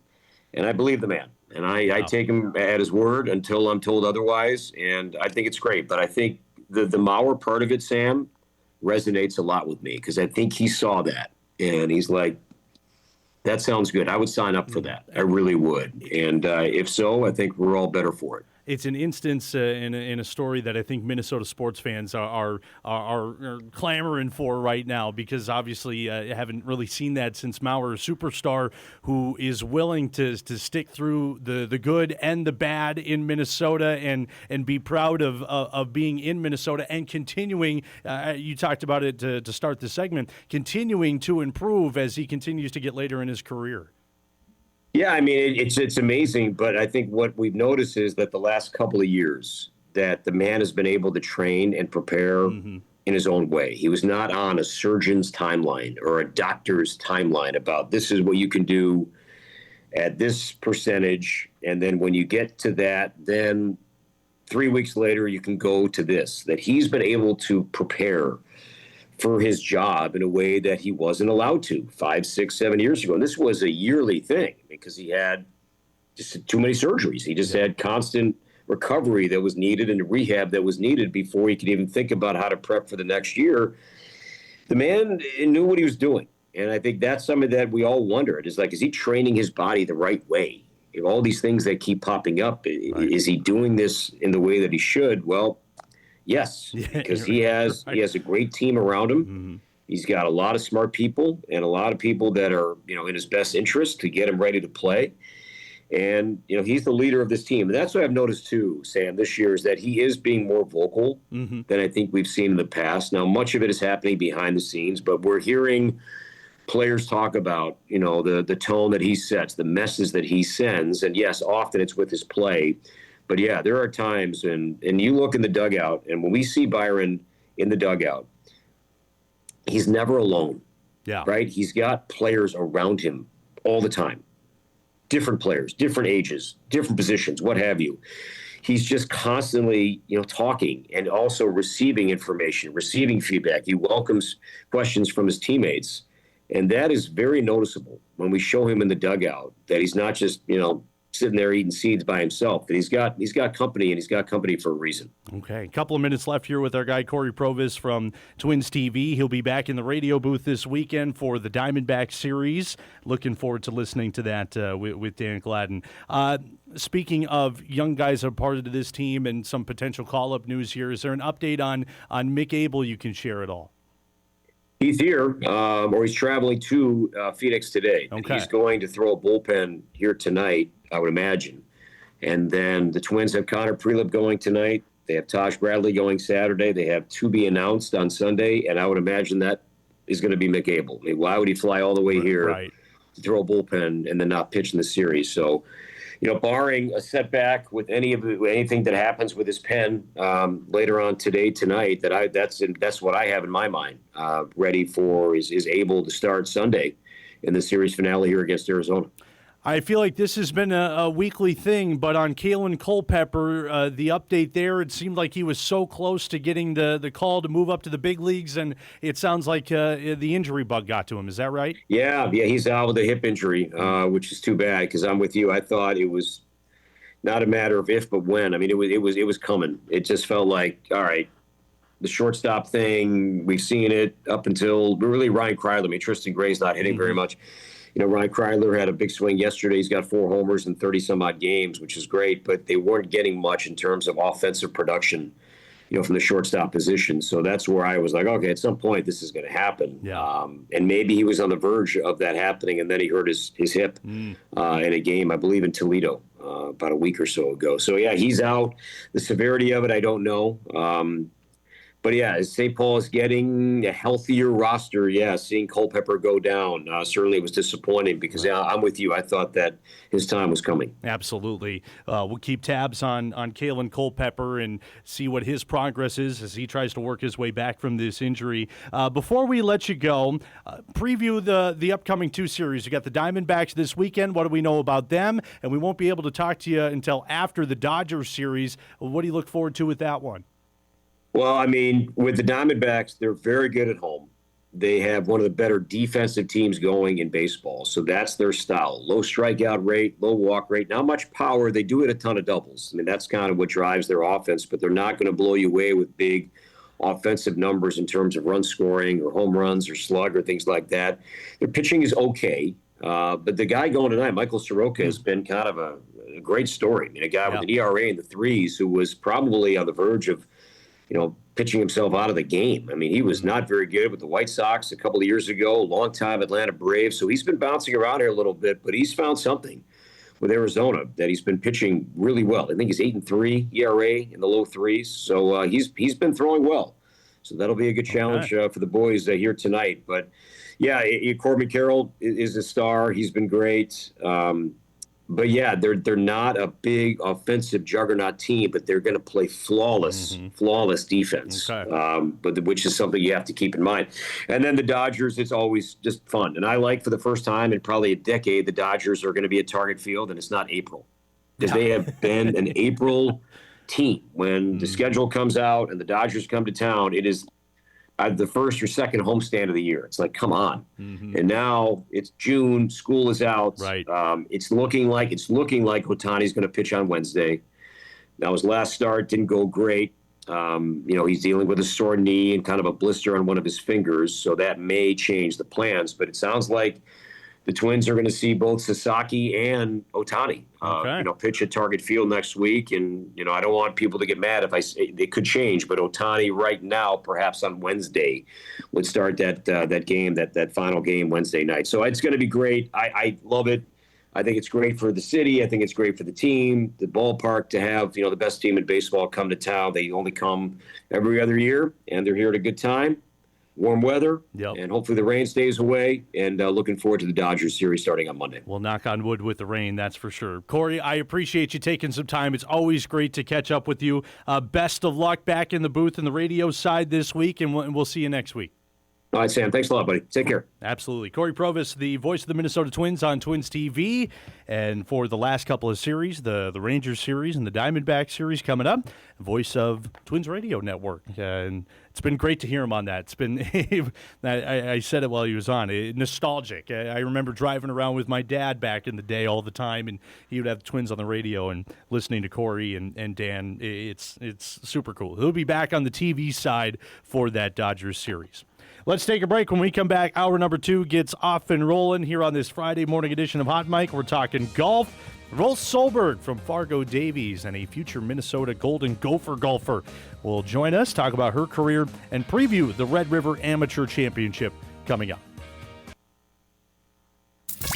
And I believe the man. And I take him at his word until I'm told otherwise. And I think it's great. But I think the Mauer part of it, Sam, resonates a lot with me, because I think he saw that. And he's like, that sounds good. I would sign up for that. I really would. And if so, I think we're all better for it. It's an instance in a story that I think Minnesota sports fans are clamoring for right now, because obviously haven't really seen that since Mauer, a superstar who is willing to stick through the good and the bad in Minnesota and be proud of being in Minnesota and continuing. You talked about it to start the segment, continuing to improve as he continues to get later in his career. Yeah, it's amazing, but I think what we've noticed is that the last couple of years that the man has been able to train and prepare and in his own way. He was not on a surgeon's timeline or a doctor's timeline about this is what you can do at this percentage. And then when you get to that, then 3 weeks later, you can go to this. That he's been able to prepare for his job in a way that he wasn't allowed to 5, 6, 7 years ago. And this was a yearly thing because he had just too many surgeries. He just had constant recovery that was needed and rehab that was needed before he could even think about how to prep for the next year. The man knew what he was doing. And I think that's something that we all wondered is like, is he training his body the right way? If all these things that keep popping up, is he doing this in the way that he should? Well, yes, because he has a great team around him. Mm-hmm. He's got a lot of smart people and a lot of people that are, in his best interest to get him ready to play. And, he's the leader of this team. And that's what I've noticed, too, Sam, this year is that he is being more vocal than I think we've seen in the past. Now, much of it is happening behind the scenes, but we're hearing players talk about, the tone that he sets, the message that he sends. And, yes, often it's with his play. But, yeah, there are times, and you look in the dugout, and when we see Byron in the dugout, he's never alone. Yeah. Right? He's got players around him all the time. Different players, different ages, different positions, what have you. He's just constantly, talking and also receiving information, receiving feedback. He welcomes questions from his teammates. And that is very noticeable when we show him in the dugout that he's not just, sitting there eating seeds by himself, that he's got company, and he's got company for a reason. Okay, a couple of minutes left here with our guy Cory Provus from Twins TV. He'll be back in the radio booth this weekend for the Diamondback series. Looking forward to listening to that with Dan Gladden. Speaking of young guys that are part of this team and some potential call-up news here, is there an update on Mick Abel you can share at all? He's here, or he's traveling to Phoenix today. Okay. He's going to throw a bullpen here tonight, I would imagine. And then the Twins have Connor Prelip going tonight. They have Tosh Bradley going Saturday. They have to be announced on Sunday, and I would imagine that is going to be Mick Abel. I mean, why would he fly all the way here to throw a bullpen and then not pitch in the series? So, barring a setback with anything that happens with his pen later on tonight, that's what I have in my mind ready for is able to start Sunday in the series finale here against Arizona. I feel like this has been a weekly thing, but on Kalen Culpepper, the update there, it seemed like he was so close to getting the call to move up to the big leagues, and it sounds like the injury bug got to him. Is that right? Yeah, he's out with a hip injury, which is too bad because I'm with you. I thought it was not a matter of if but when. I mean, it was coming. It just felt like, all right, the shortstop thing, we've seen it up until really Ryan Kryler. I mean, Tristan Gray's not hitting very much. Ryan Kryler had a big swing yesterday. He's got 4 homers in 30-some-odd games, which is great, but they weren't getting much in terms of offensive production, from the shortstop position. So that's where I was like, okay, at some point this is going to happen. Yeah. And maybe he was on the verge of that happening, and then he hurt his hip in a game, I believe, in Toledo about a week or so ago. So, yeah, he's out. The severity of it, I don't know. But, yeah, as St. Paul is getting a healthier roster, seeing Culpepper go down certainly was disappointing because, I'm with you. I thought that his time was coming. Absolutely. We'll keep tabs on Kalen Culpepper and see what his progress is as he tries to work his way back from this injury. Before we let you go, preview the upcoming 2 series. You got the Diamondbacks this weekend. What do we know about them? And we won't be able to talk to you until after the Dodgers series. What do you look forward to with that one? Well, I mean, with the Diamondbacks, they're very good at home. They have one of the better defensive teams going in baseball. So that's their style. Low strikeout rate, low walk rate, not much power. They do hit a ton of doubles. I mean, that's kind of what drives their offense, but they're not going to blow you away with big offensive numbers in terms of run scoring or home runs or slug or things like that. Their pitching is okay. But the guy going tonight, Michael Soroka, has been kind of a great story. I mean, a guy with an ERA in the 3s who was probably on the verge of pitching himself out of the game. I mean, he was not very good with the White Sox a couple of years ago, long-time Atlanta Braves. So he's been bouncing around here a little bit, but he's found something with Arizona that he's been pitching really well. I think he's 8.3 ERA in the low 3s. So he's been throwing well. So that'll be a good challenge for the boys here tonight. But, yeah, Corbin Carroll is a star. He's been great. But yeah, they're not a big offensive juggernaut team, but they're going to play flawless defense, but which is something you have to keep in mind. And then the Dodgers, it's always just fun. And I like, for the first time in probably a decade, the Dodgers are going to be at Target Field, and it's not April, because they have been an April team. When the schedule comes out and the Dodgers come to town, it is the first or second homestand of the year. It's like, come on. And now it's June, school is out. Right. It's looking like Ohtani's going to pitch on Wednesday. Now, his last start didn't go great. He's dealing with a sore knee and kind of a blister on one of his fingers, so that may change the plans. But it sounds like the Twins are going to see both Sasaki and Ohtani, pitch at Target Field next week. And, I don't want people to get mad if I say it could change, but Ohtani right now, perhaps on Wednesday, would start that game, that final game Wednesday night. So it's going to be great. I love it. I think it's great for the city. I think it's great for the team, the ballpark, to have, the best team in baseball come to town. They only come every other year, and they're here at a good time. Warm weather, and hopefully the rain stays away, and looking forward to the Dodgers series starting on Monday. We'll knock on wood with the rain, that's for sure. Cory, I appreciate you taking some time. It's always great to catch up with you. Best of luck back in the booth and the radio side this week, and we'll see you next week. All right, Sam. Thanks a lot, buddy. Take care. Absolutely. Cory Provus, the voice of the Minnesota Twins on Twins TV. And for the last couple of series, the Rangers series and the Diamondback series coming up, voice of Twins Radio Network. And it's been great to hear him on that. It's been, I said it while he was on, nostalgic. I remember driving around with my dad back in the day all the time, and he would have the Twins on the radio and listening to Cory and Dan. It's super cool. He'll be back on the TV side for that Dodgers series. Let's take a break. When we come back, hour number 2 gets off and rolling here on this Friday morning edition of Hot Mic. We're talking golf. Rose Solberg from Fargo Davies and a future Minnesota Golden Gopher golfer will join us, talk about her career, and preview the Red River Amateur Championship coming up.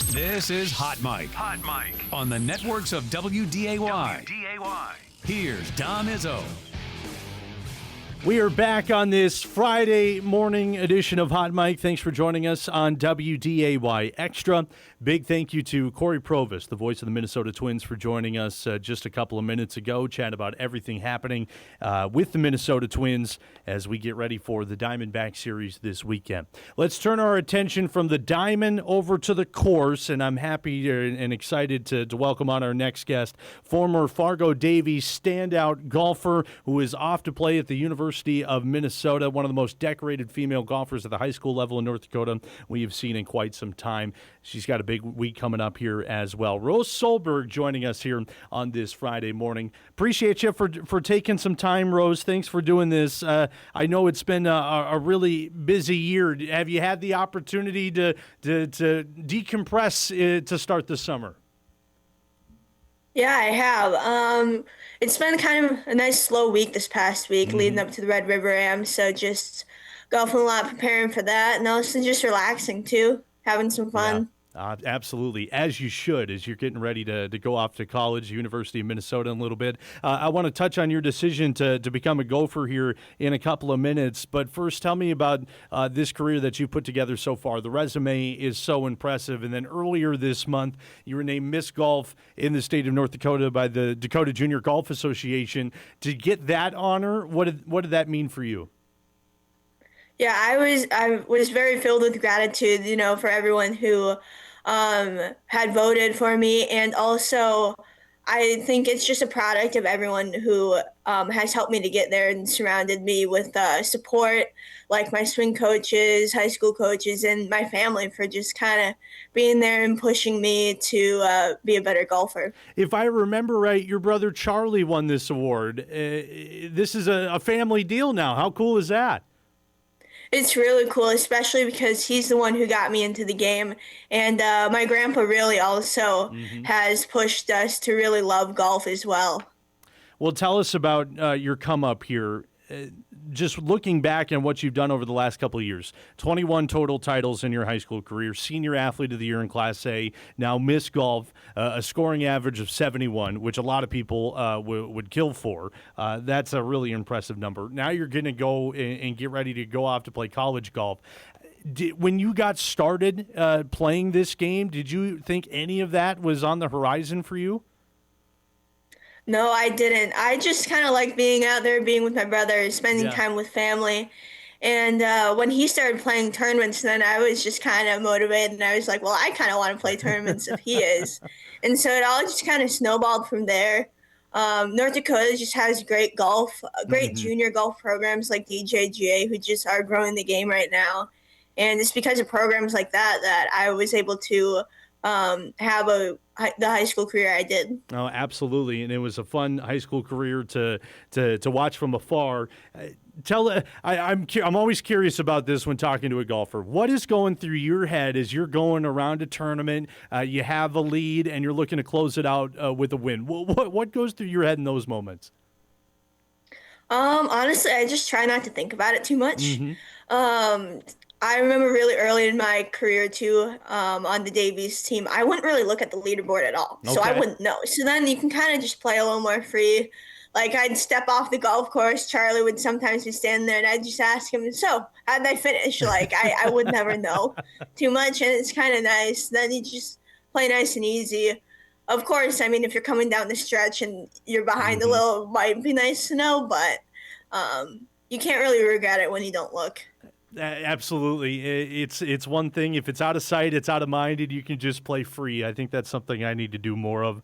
This is Hot Mic. Hot Mic on the networks of WDAY. Here's Don Izzo. We are back on this Friday morning edition of Hot Mic. Thanks for joining us on WDAY Extra. Big thank you to Cory Provus, the voice of the Minnesota Twins, for joining us just a couple of minutes ago, chat about everything happening with the Minnesota Twins as we get ready for the Diamondback series this weekend. Let's turn our attention from the diamond over to the course, and I'm happy and excited to welcome on our next guest, former Fargo Davies standout golfer who is off to play at the University of Minnesota, one of the most decorated female golfers at the high school level in North Dakota we have seen in quite some time. She's got a big week coming up here as well. Rose Solberg joining us here on this Friday morning. Appreciate you for taking some time, Rose. Thanks for doing this. I know it's been a really busy year. Have you had the opportunity to decompress to start the summer? Yeah, I have. It's been kind of a nice slow week this past week leading up to the Red River Am, so just golfing a lot, preparing for that, and also just relaxing too, having some fun. Yeah. Absolutely, as you should, as you're getting ready to go off to college, University of Minnesota in a little bit. I want to touch on your decision to become a gopher here in a couple of minutes, but first tell me about this career that you've put together so far. The resume is so impressive, and then earlier this month, you were named Miss Golf in the state of North Dakota by the Dakota Junior Golf Association. To get that honor, what did that mean for you? Yeah, I was very filled with gratitude, for everyone who had voted for me, and also I think it's just a product of everyone who has helped me to get there and surrounded me with support, like my swing coaches, high school coaches, and my family for just kind of being there and pushing me to be a better golfer. If I remember right, your brother Charlie won this award. This is a family deal now. How cool is that? It's really cool, especially because he's the one who got me into the game. And my grandpa really also has pushed us to really love golf as well. Well, tell us about your come up here. Just looking back on what you've done over the last couple of years, 21 total titles in your high school career, senior athlete of the year in Class A, now Miss Golf, a scoring average of 71, which a lot of people would kill for. That's a really impressive number. Now you're going to go and get ready to go off to play college golf. when you got started playing this game, did you think any of that was on the horizon for you? No, I didn't. I just kind of like being out there, being with my brother, spending time with family. And when he started playing tournaments, then I was just kind of motivated, and I was like, well, I kind of want to play tournaments if he is. And so it all just kind of snowballed from there. North Dakota just has great junior golf programs like DJGA, who just are growing the game right now. And it's because of programs like that that I was able to have the high school career I did. Oh, absolutely, and it was a fun high school career to watch from afar. I'm always curious about this when talking to a golfer. What is going through your head as you're going around a tournament? You have a lead and you're looking to close it out with a win. What goes through your head in those moments? Honestly, I just try not to think about it too much. I remember really early in my career too, on the Davies team, I wouldn't really look at the leaderboard at all. So I wouldn't know. So then you can kind of just play a little more free. Like I'd step off the golf course, Charlie would sometimes be standing there and I'd just ask him, so how'd I finish? Like I would never know too much, and it's kind of nice. Then you just play nice and easy. Of course, I mean, if you're coming down the stretch and you're behind a little, it might be nice to know, but you can't really regret it when you don't look. Absolutely. It's one thing. If it's out of sight, it's out of mind, and you can just play free. I think that's something I need to do more of.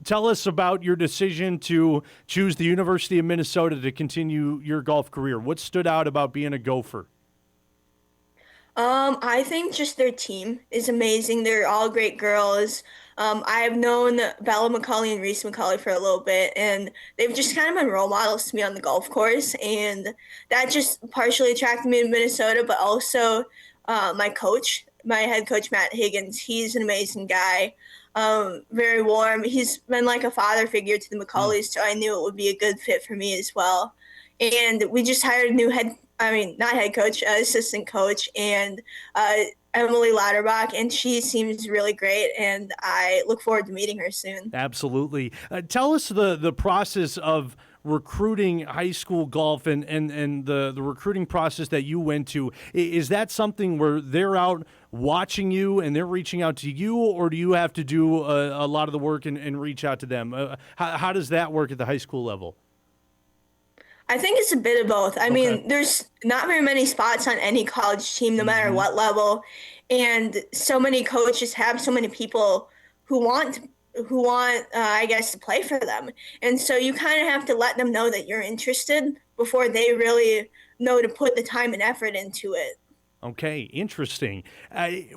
Tell us about your decision to choose the University of Minnesota to continue your golf career. What stood out about being a Gopher? I think just their team is amazing. They're all great girls. I've known Bella McCulley and Reese McCulley for a little bit, and they've just kind of been role models to me on the golf course, and that just partially attracted me to Minnesota, but also my head coach, Matt Higgins. He's an amazing guy, very warm. He's been like a father figure to the McCulleys, so I knew it would be a good fit for me as well. And we just hired a new assistant coach, and Emily Lauterbach, and she seems really great, and I look forward to meeting her soon. Absolutely. Tell us the process of recruiting high school golf and the recruiting process that you went to. Is that something where they're out watching you and they're reaching out to you, or do you have to do a lot of the work and reach out to them? How does that work at the high school level? I think it's a bit of both. I mean, there's not very many spots on any college team, no matter what level. And so many coaches have so many people who want, I guess, to play for them. And so you kind of have to let them know that you're interested before they really know to put the time and effort into it. Okay, interesting.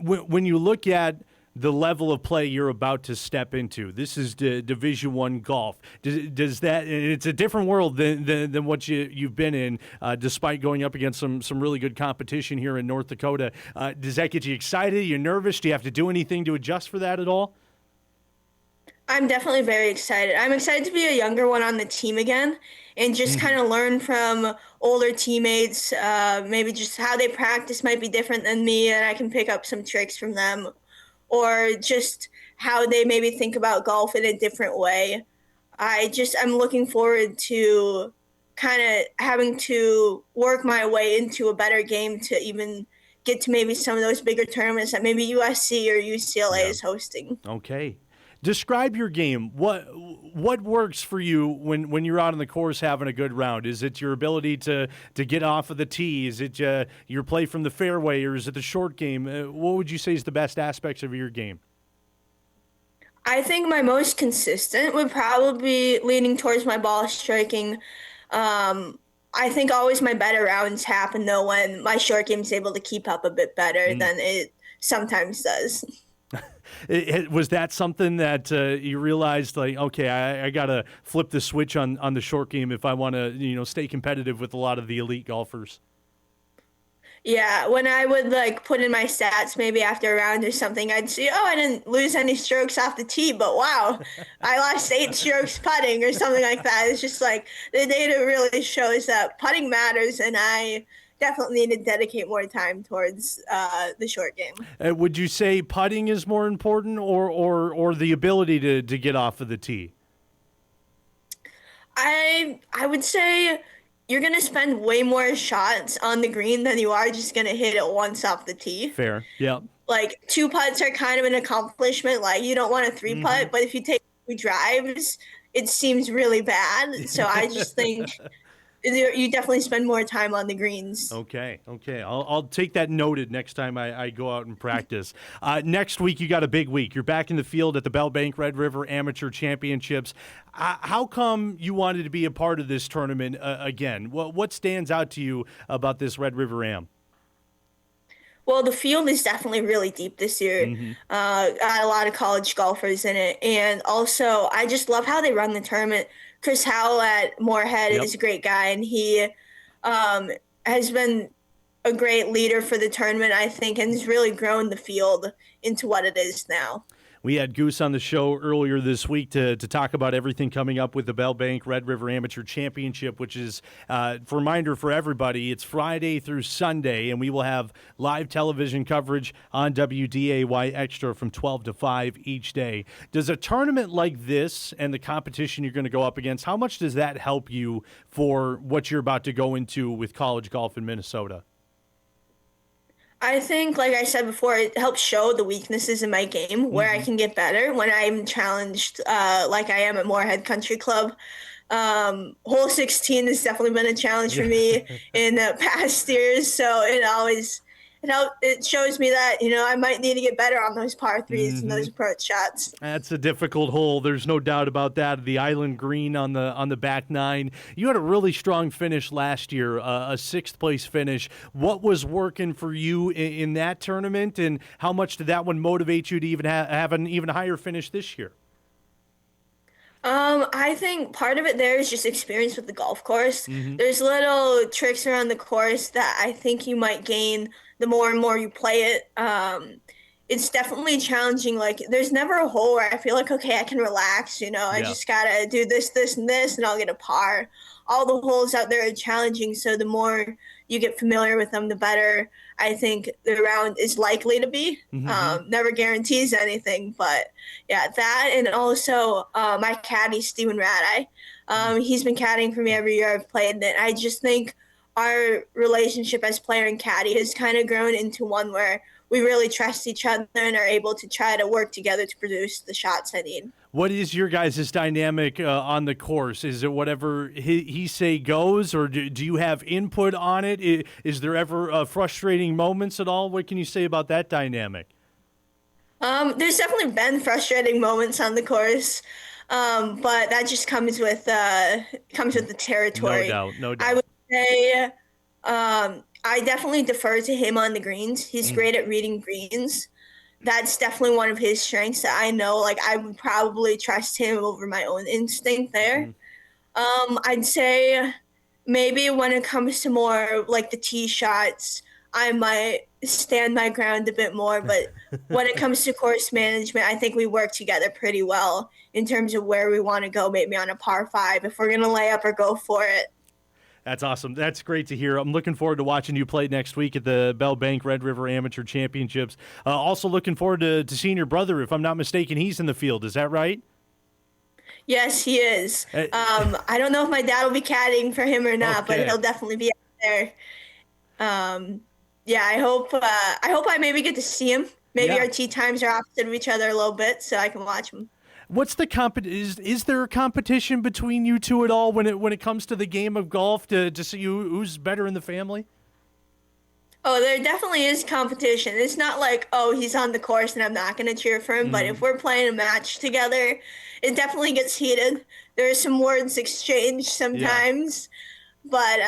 When you look at the level of play you're about to step into, this is Division I golf. Does that? It's a different world than what you've been in, despite going up against some really good competition here in North Dakota. Does that get you excited? Are you nervous? Do you have to do anything to adjust for that at all? I'm definitely very excited. I'm excited to be a younger one on the team again and just kind of learn from older teammates. Maybe just how they practice might be different than me, and I can pick up some tricks from them, or just how they maybe think about golf in a different way. I'm looking forward to kind of having to work my way into a better game to even get to maybe some of those bigger tournaments that maybe USC or UCLA is hosting. Okay. Describe your game. What works for you when you're out on the course having a good round? Is it your ability to get off of the tee? Is it your play from the fairway, or is it the short game? What would you say is the best aspects of your game? I think my most consistent would probably be leaning towards my ball striking. I think always my better rounds happen, though, when my short game is able to keep up a bit better than it sometimes does. Was that something that you realized, like, okay, I got to flip the switch on the short game if I want to, stay competitive with a lot of the elite golfers? Yeah, when I would put in my stats maybe after a round or something, I'd see, I didn't lose any strokes off the tee, but wow, I lost 8 strokes putting or something like that. It's just the data really shows that putting matters, and I definitely need to dedicate more time towards the short game. Would you say putting is more important, or the ability to get off of the tee? I would say you're going to spend way more shots on the green than you are just going to hit it once off the tee. Fair. Yeah. Like 2 putts are kind of an accomplishment. Like you don't want a 3 putt, but if you take 2 drives, it seems really bad. So I just think you definitely spend more time on the greens. Okay. I'll take that noted next time I go out and practice. Next week, you got a big week. You're back in the field at the Bell Bank Red River Amateur Championships. How come you wanted to be a part of this tournament again? What stands out to you about this Red River Am? Well, the field is definitely really deep this year. Got a lot of college golfers in it. And also, I just love how they run the tournament. Chris Howell at Moorhead is a great guy, and he has been a great leader for the tournament, I think, and has really grown the field into what it is now. We had Goose on the show earlier this week to talk about everything coming up with the Bell Bank Red River Amateur Championship, which is, reminder for everybody, it's Friday through Sunday, and we will have live television coverage on WDAY Extra from 12 to 5 each day. Does a tournament like this and the competition you're going to go up against, how much does that help you for what you're about to go into with college golf in Minnesota? I think, like I said before, it helps show the weaknesses in my game, where I can get better when I'm challenged like I am at Moorhead Country Club. Hole 16 has definitely been a challenge for me in past years, so it shows me that, I might need to get better on those par threes and those approach shots. That's a difficult hole. There's no doubt about that. The island green on the back nine. You had a really strong finish last year, a 6th place finish. What was working for you in that tournament, and how much did that one motivate you to even have an even higher finish this year? I think part of it there is just experience with the golf course. There's little tricks around the course that I think you might gain the more and more you play it. It's definitely challenging. Like, there's never a hole where I feel like, okay, I can relax, I just gotta do this, this, and this, and I'll get a par. All the holes out there are challenging, so the more you get familiar with them, the better I think the round is likely to be. Never guarantees anything, but yeah, that, and also my caddy, Steven Radai. He's been caddying for me every year I've played, and I just think our relationship as player and caddy has kind of grown into one where we really trust each other and are able to try to work together to produce the shots I need. What is your guys' dynamic on the course? Is it whatever he say goes, or do you have input on it? Is there ever frustrating moments at all? What can you say about that dynamic? There's definitely been frustrating moments on the course, but that just comes with the territory. No doubt. I would say I definitely defer to him on the greens. He's great at reading greens. That's definitely one of his strengths that I know. Like, I would probably trust him over my own instinct there. I'd say maybe when it comes to more like the tee shots, I might stand my ground a bit more. But when it comes to course management, I think we work together pretty well in terms of where we want to go, maybe on a par 5, if we're going to lay up or go for it. That's awesome. That's great to hear. I'm looking forward to watching you play next week at the Bell Bank Red River Amateur Championships. Also looking forward to seeing your brother. If I'm not mistaken, he's in the field. Is that right? Yes, he is. I don't know if my dad will be caddying for him or not, but he'll definitely be out there. I hope I maybe get to see him. Maybe our tee times are opposite of each other a little bit, so I can watch him. What's the is there a competition between you two at all when it comes to the game of golf to see who's better in the family? Oh, there definitely is competition. It's not like, oh, he's on the course and I'm not going to cheer for him. But if we're playing a match together, it definitely gets heated. There's some words exchanged sometimes. But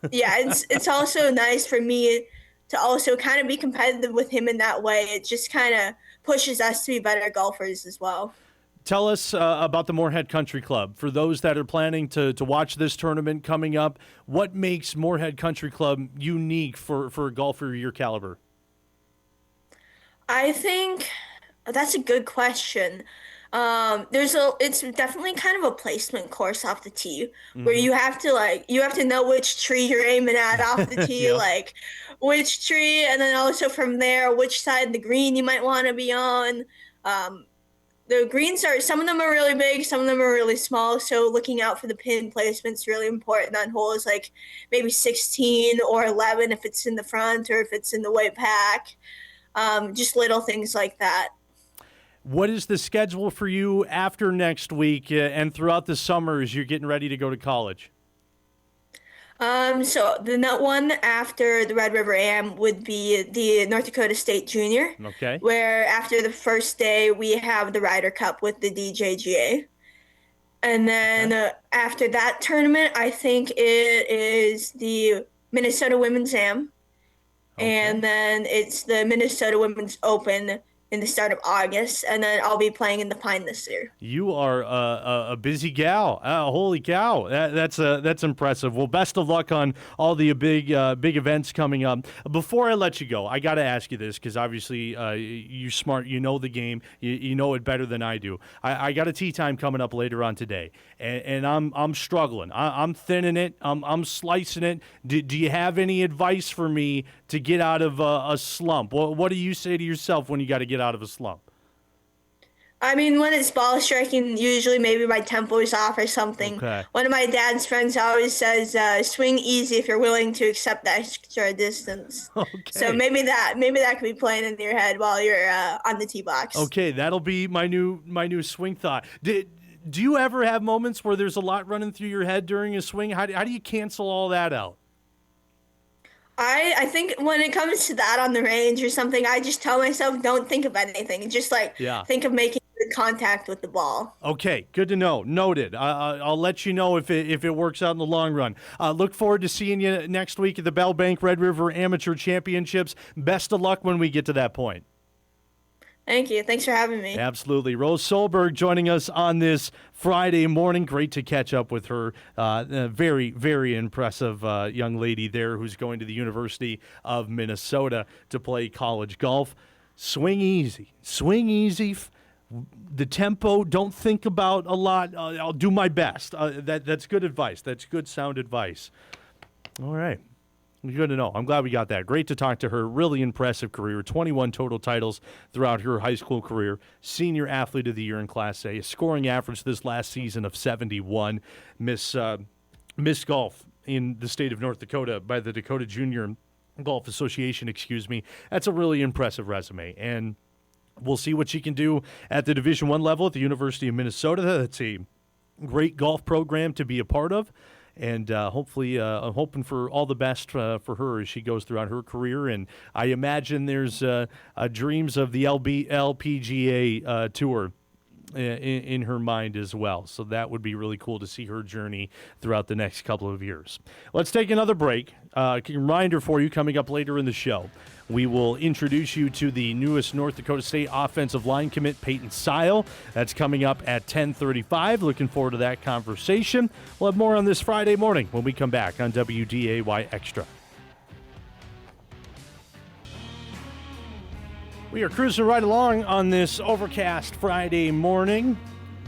it's also nice for me to also kind of be competitive with him in that way. It just kind of pushes us to be better golfers as well. Tell us about the Moorhead Country Club. For those that are planning to watch this tournament coming up, what makes Moorhead Country Club unique for a golfer your caliber? I think that's a good question. It's definitely kind of a placement course off the tee where you have to know which tree you're aiming at off the tee, like which tree, and then also from there, which side of the green you might want to be on. the greens some of them are really big, some of them are really small. So looking out for the pin placement is really important on holes like maybe 16 or 11 if it's in the front or if it's in the white pack. Just little things like that. What is the schedule for you after next week and throughout the summer as you're getting ready to go to college? So the one after the Red River Am would be the North Dakota State Junior. Okay. Where after the first day we have the Ryder Cup with the DJGA. And then after that tournament, I think it is the Minnesota Women's Am. Okay. And then it's the Minnesota Women's Open in the start of August, and then I'll be playing in the Pine this year. You are a busy gal. Holy cow. That's impressive. Well, best of luck on all the big events coming up. Before I let you go, I got to ask you this because obviously you're smart. You know the game. You know it better than I do. I got a tee time coming up later on today, and I'm struggling. I'm thinning it. I'm slicing it. Do you have any advice for me to get out of a slump? What do you say to yourself when you got to get out of a slump? I mean, when it's ball striking, usually maybe my tempo is off or something. Okay. One of my dad's friends always says, swing easy if you're willing to accept that extra distance. Okay. So maybe that could be playing in your head while you're on the tee box. Okay, that'll be my new swing thought. Do you ever have moments where there's a lot running through your head during a swing? How do you cancel all that out? I think when it comes to that on the range or something, I just tell myself, don't think of anything. Just think of making good contact with the ball. Okay, good to know. Noted. I'll let you know if it works out in the long run. Look forward to seeing you next week at the Bell Bank Red River Amateur Championships. Best of luck when we get to that point. Thank you. Thanks for having me. Absolutely. Rose Solberg joining us on this Friday morning. Great to catch up with her. Very, very impressive young lady there who's going to the University of Minnesota to play college golf. Swing easy. Swing easy. The tempo, don't think about a lot. I'll do my best. That's good advice. That's good sound advice. All right. Good to know. I'm glad we got that. Great to talk to her. Really impressive career. 21 total titles throughout her high school career. Senior Athlete of the Year in Class A. A scoring average this last season of 71. Miss Golf in the state of North Dakota by the Dakota Junior Golf Association, That's a really impressive resume. And we'll see what she can do at the Division I level at the University of Minnesota. That's a great golf program to be a part of. And hopefully, I'm hoping for all the best for her as she goes throughout her career. And I imagine there's dreams of the LPGA tour in her mind as well. So that would be really cool to see her journey throughout the next couple of years. Let's take another break. A reminder for you coming up later in the show. We will introduce you to the newest North Dakota State offensive line commit, Peyton Seil. That's coming up at 10:35. Looking forward to that conversation. We'll have more on this Friday morning when we come back on WDAY Extra. We are cruising right along on this overcast Friday morning.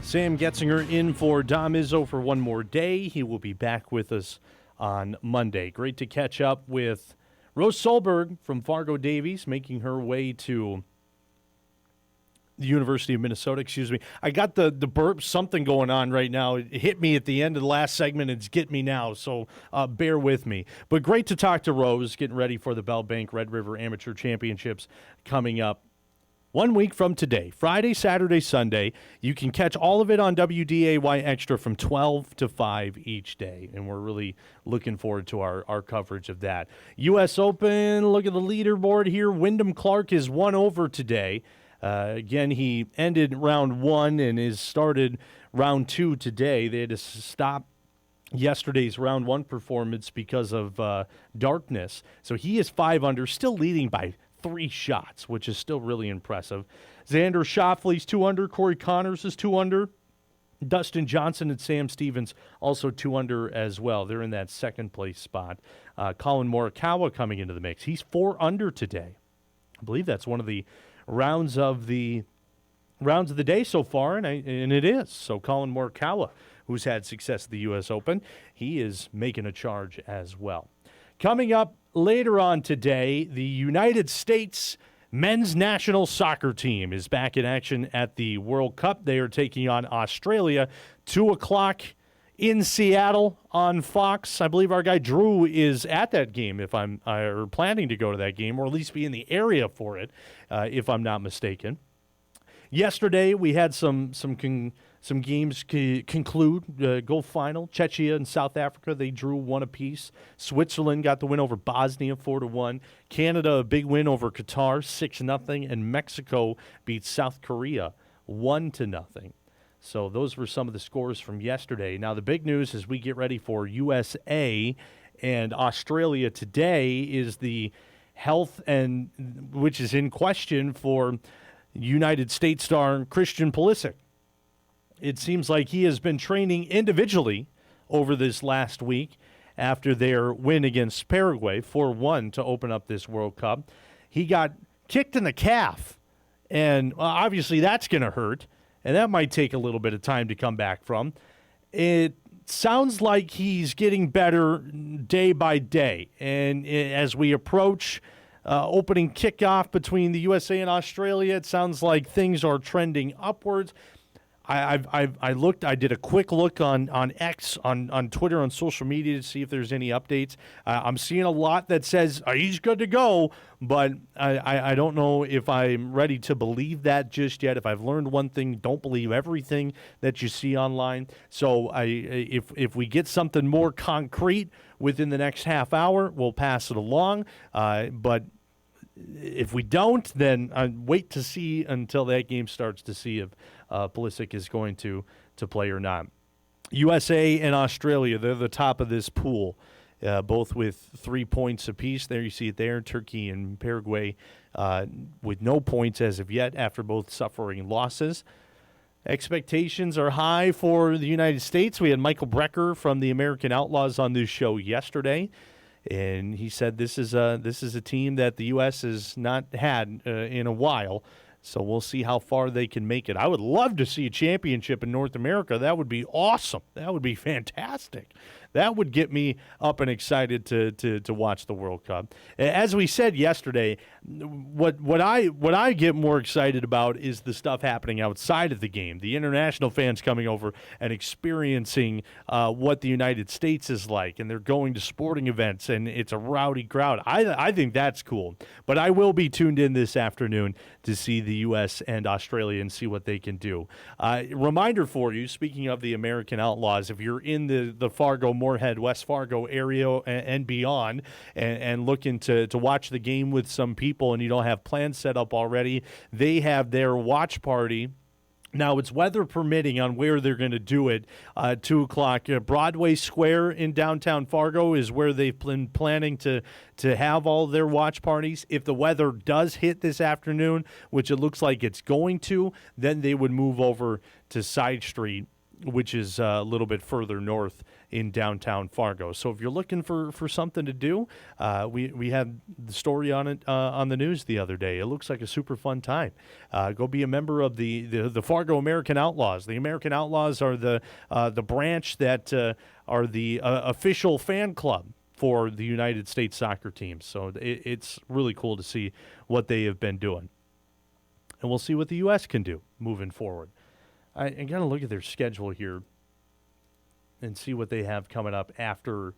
Sam Getzinger in for Dom Izzo for one more day. He will be back with us on Monday. Great to catch up with Rose Solberg from Fargo Davies, making her way to the University of Minnesota. I got the burp, something going on right now. It hit me at the end of the last segment. It's getting me now, so bear with me. But great to talk to Rose, getting ready for the Bell Bank Red River Amateur Championships coming up 1 week from today, Friday, Saturday, Sunday. You can catch all of it on WDAY Extra from 12 to 5 each day, and we're really looking forward to our coverage of that. U.S. Open, look at the leaderboard here. Wyndham Clark is 1 over today. Again, he ended round 1 and has started round 2 today. They had to stop yesterday's round 1 performance because of darkness. So he is 5 under, still leading by 3 shots, which is still really impressive. Xander Schauffele's 2 under. Corey Connors is 2 under. Dustin Johnson and Sam Stevens also 2 under as well. They're in that second place spot. Colin Morikawa coming into the mix. He's 4 under today. I believe that's one of the rounds of the day so far, and it is. So Colin Morikawa, who's had success at the U.S. Open, he is making a charge as well. Coming up later on today, the United States men's national soccer team is back in action at the World Cup. They are taking on Australia, 2 o'clock in Seattle on Fox. I believe our guy Drew is at that game, or planning to go to that game, or at least be in the area for it, if I'm not mistaken. Yesterday, we had some games conclude, go final. Czechia and South Africa, they drew 1 apiece. Switzerland got the win over Bosnia 4-1. Canada, a big win over Qatar 6-0. And Mexico beat South Korea 1-0. So those were some of the scores from yesterday. Now, the big news as we get ready for USA and Australia today is the health, and which is in question for United States star Christian Pulisic. It seems like he has been training individually over this last week after their win against Paraguay, 4-1 to open up this World Cup. He got kicked in the calf, and obviously that's going to hurt, and that might take a little bit of time to come back from. It sounds like he's getting better day by day, and as we approach opening kickoff between the USA and Australia, it sounds like things are trending upwards. I looked. I did a quick look on X, on Twitter, on social media to see if there's any updates. I'm seeing a lot that says he's good to go, but I don't know if I'm ready to believe that just yet. If I've learned one thing, don't believe everything that you see online. So if we get something more concrete within the next half hour, we'll pass it along. But if we don't, then wait to see until that game starts to see if Pulisic is going to play or not. USA and Australia, they're the top of this pool, both with 3 points apiece. There you see it there. Turkey and Paraguay with no points as of yet after both suffering losses. Expectations are high for the United States. We had Michael Brecker from the American Outlaws on this show yesterday, and he said this is a team that the U.S. has not had in a while. So we'll see how far they can make it. I would love to see a championship in North America. That would be awesome. That would be fantastic. That would get me up and excited to watch the World Cup. As we said yesterday, what I get more excited about is the stuff happening outside of the game. The international fans coming over and experiencing what the United States is like, and they're going to sporting events, and it's a rowdy crowd. I think that's cool. But I will be tuned in this afternoon to see the U.S. and Australia and see what they can do. Reminder for you, speaking of the American Outlaws, if you're in the Fargo, Moorhead, West Fargo area and beyond, and looking to watch the game with some people and you don't have plans set up already, they have their watch party. Now, it's weather permitting on where they're going to do it. 2 o'clock. Broadway Square in downtown Fargo is where they've been planning to have all their watch parties. If the weather does hit this afternoon, which it looks like it's going to, then they would move over to Side Street, which is a little bit further north in downtown Fargo. So if you're looking for something to do, we had the story on it on the news the other day. It looks like a super fun time. Go be a member of the Fargo American Outlaws. The American Outlaws are the branch that are the official fan club for the United States soccer team. So it's really cool to see what they have been doing. And we'll see what the U.S. can do moving forward. I got to look at their schedule here and see what they have coming up after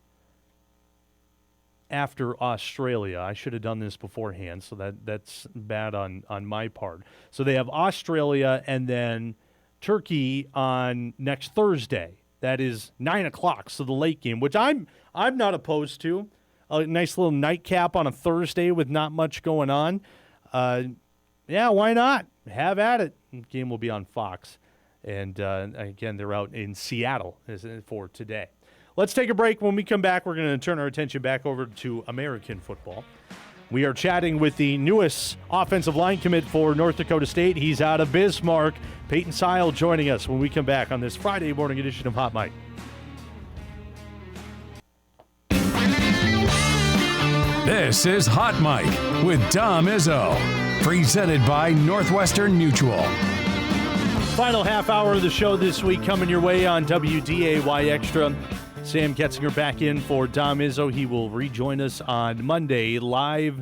Australia. I should have done this beforehand, so that's bad on my part. So they have Australia and then Turkey on next Thursday. That is 9 o'clock, so the late game, which I'm not opposed to. A nice little nightcap on a Thursday with not much going on. Yeah, why not? Have at it. The game will be on Fox. And, again, they're out in Seattle for today. Let's take a break. When we come back, we're going to turn our attention back over to American football. We are chatting with the newest offensive line commit for North Dakota State. He's out of Bismarck. Peyton Seil joining us when we come back on this Friday morning edition of Hot Mike. This is Hot Mike with Dom Izzo, presented by Northwestern Mutual. Final half hour of the show this week coming your way on WDAY Extra. Sam Ketzinger back in for Dom Izzo. He will rejoin us on Monday live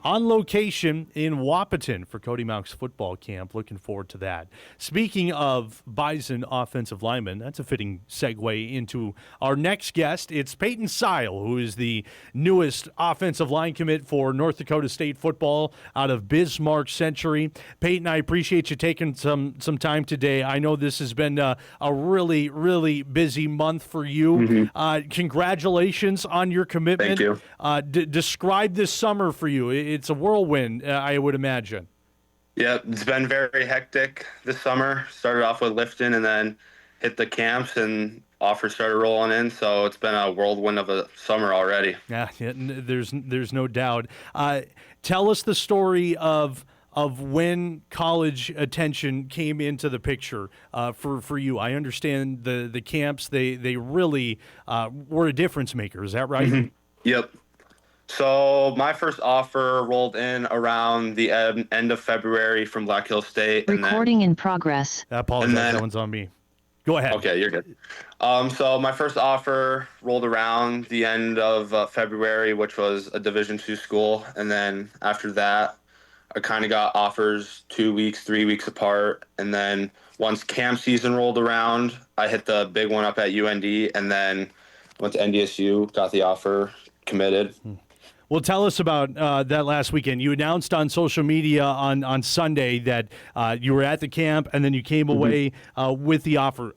on location in Wapaton for Cody Mauch's football camp. Looking forward to that. Speaking of Bison offensive linemen, that's a fitting segue into our next guest. It's Peyton Seil, who is the newest offensive line commit for North Dakota State football out of Bismarck Century. Peyton, I appreciate you taking some time today. I know this has been a really, really busy month for you. Congratulations on your commitment. Thank you. Describe this summer for you. It's a whirlwind, I would imagine. Yeah, it's been very hectic this summer. Started off with lifting and then hit the camps and offers started rolling in. So it's been a whirlwind of a summer already. Yeah, there's no doubt. Tell us the story of when college attention came into the picture for you. I understand the camps, they really were a difference maker. Is that right? Yep. So my first offer rolled in around the end of February from Black Hill State. Recording in progress. I apologize. That one's on me. Go ahead. Okay, you're good. So my first offer rolled around the end of February, which was a Division II school. And then after that, I kind of got offers 2 weeks, 3 weeks apart. And then once camp season rolled around, I hit the big one up at UND and then went to NDSU, got the offer, committed. Well, tell us about that last weekend. You announced on social media on Sunday that you were at the camp and then you came away with the offer.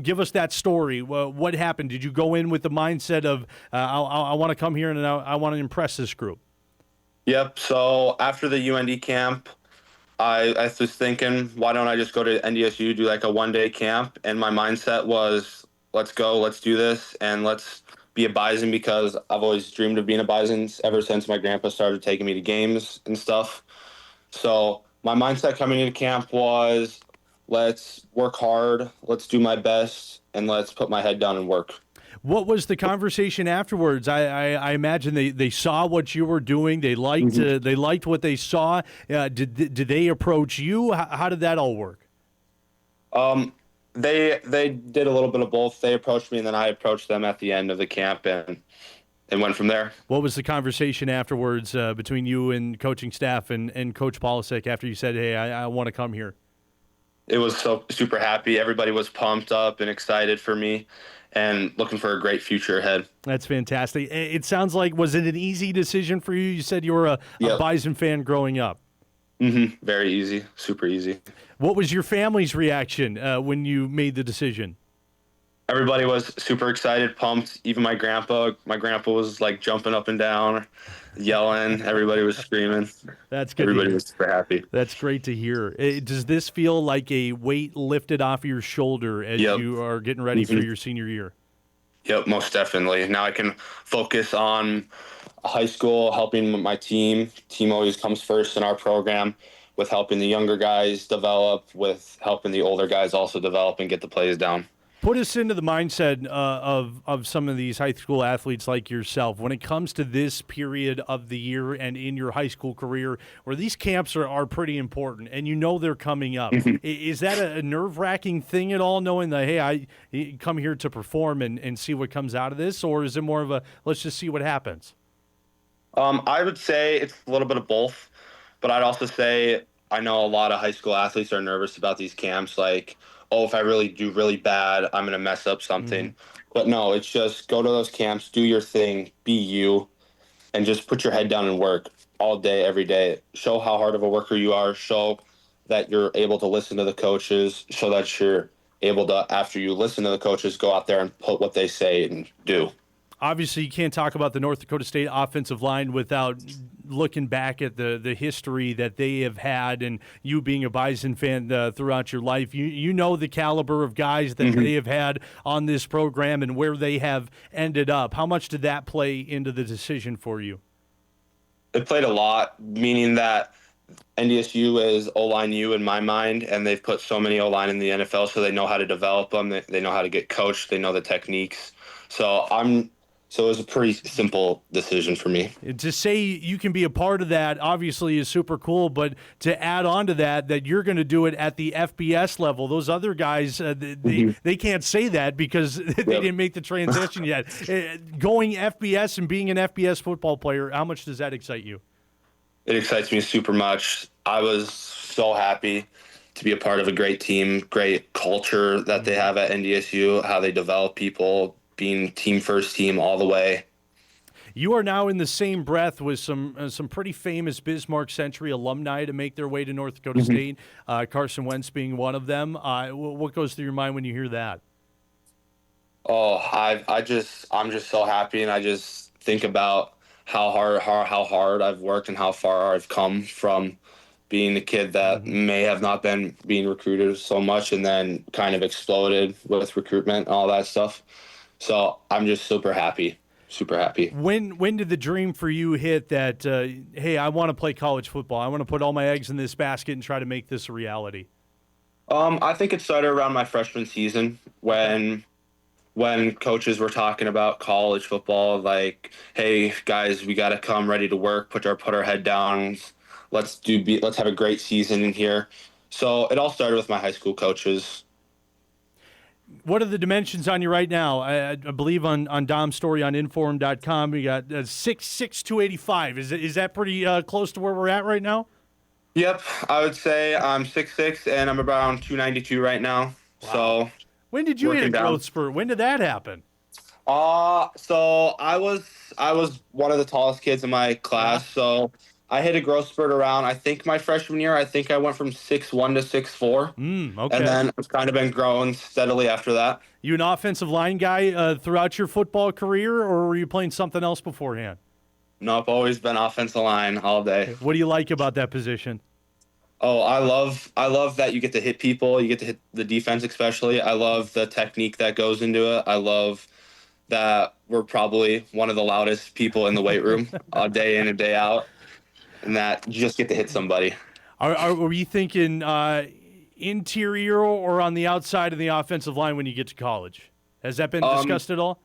Give us that story. What happened? Did you go in with the mindset of, I want to come here and I want to impress this group? Yep. So after the UND camp, I was thinking, why don't I just go to NDSU, do like a one-day camp? And my mindset was, let's go, let's do this, and let's be a Bison because I've always dreamed of being a Bison ever since my grandpa started taking me to games and stuff. So my mindset coming into camp was, let's work hard, let's do my best, and let's put my head down and work. What was the conversation afterwards? I imagine they saw what you were doing. They liked what they saw. Did they approach you? How did that all work? They did a little bit of both. They approached me, and then I approached them at the end of the camp, and went from there. What was the conversation afterwards between you and coaching staff and Coach Polisek after you said, hey, I want to come here? It was so super happy. Everybody was pumped up and excited for me and looking for a great future ahead. That's fantastic. It sounds like, was it an easy decision for you? You said you were a Bison fan growing up. Very easy, super easy. What was your family's reaction when you made the decision? Everybody was super excited, pumped. Even my grandpa. My grandpa was like jumping up and down, yelling. Everybody was screaming. That's good. Everybody was super happy. That's great to hear. Does this feel like a weight lifted off your shoulder as you are getting ready for your senior year? Yep, most definitely. Now I can focus on high school, helping my team. Team always comes first in our program, with helping the younger guys develop, with helping the older guys also develop and get the plays down. Put us into the mindset of some of these high school athletes like yourself when it comes to this period of the year and in your high school career where these camps are pretty important and you know they're coming up. Is that a nerve-wracking thing at all, knowing that, hey, I come here to perform and see what comes out of this, or is it more of a let's just see what happens? I would say it's a little bit of both, but I'd also say I know a lot of high school athletes are nervous about these camps, like, oh, if I really do really bad, I'm going to mess up something. But no, it's just go to those camps, do your thing, be you, and just put your head down and work all day, every day. Show how hard of a worker you are. Show that you're able to listen to the coaches. Show that you're able to, after you listen to the coaches, go out there and put what they say and do. Obviously, you can't talk about the North Dakota State offensive line without looking back at the history that they have had, and you being a Bison fan throughout your life. You know the caliber of guys that they have had on this program and where they have ended up. How much did that play into the decision for you? It played a lot, meaning that NDSU is O-line U in my mind, and they've put so many O-line in the NFL, so they know how to develop them. They know how to get coached. They know the techniques. So it was a pretty simple decision for me. To say you can be a part of that obviously is super cool, but to add on to that you're going to do it at the FBS level, those other guys, they can't say that because they didn't make the transition yet. Going FBS and being an FBS football player, how much does that excite you? It excites me super much. I was so happy to be a part of a great team, great culture that they have at NDSU, how they develop people, being team first team all the way. You are now in the same breath with some pretty famous Bismarck Century alumni to make their way to North Dakota State, Carson Wentz being one of them. What goes through your mind when you hear that? Oh, I'm just so happy, and I just think about how hard I've worked and how far I've come from being a kid that may have not been being recruited so much, and then kind of exploded with recruitment and all that stuff. So I'm just super happy. Super happy. When did the dream for you hit that, hey, I want to play college football. I want to put all my eggs in this basket and try to make this a reality? I think it started around my freshman season when coaches were talking about college football, like, hey, guys, we got to come ready to work, put our head down. Let's have a great season in here. So it all started with my high school coaches. What are the dimensions on you right now? I believe on Dom's story on inform.com, we got 6'6", 285. Is that pretty close to where we're at right now? Yep, I would say I'm 6'6", and I'm around 292 right now. Wow. So when did you hit a growth spurt? When did that happen? So I was one of the tallest kids in my class, so I hit a growth spurt around, I think, my freshman year. I think I went from 6'1" to 6'4". Okay. And then I've kind of been growing steadily after that. You an offensive line guy throughout your football career, or were you playing something else beforehand? No, I've always been offensive line all day. What do you like about that position? Oh, I love that you get to hit people. You get to hit the defense especially. I love the technique that goes into it. I love that we're probably one of the loudest people in the weight room day in and day out. And that you just get to hit somebody. Are you thinking interior or on the outside of the offensive line when you get to college? Has that been discussed at all?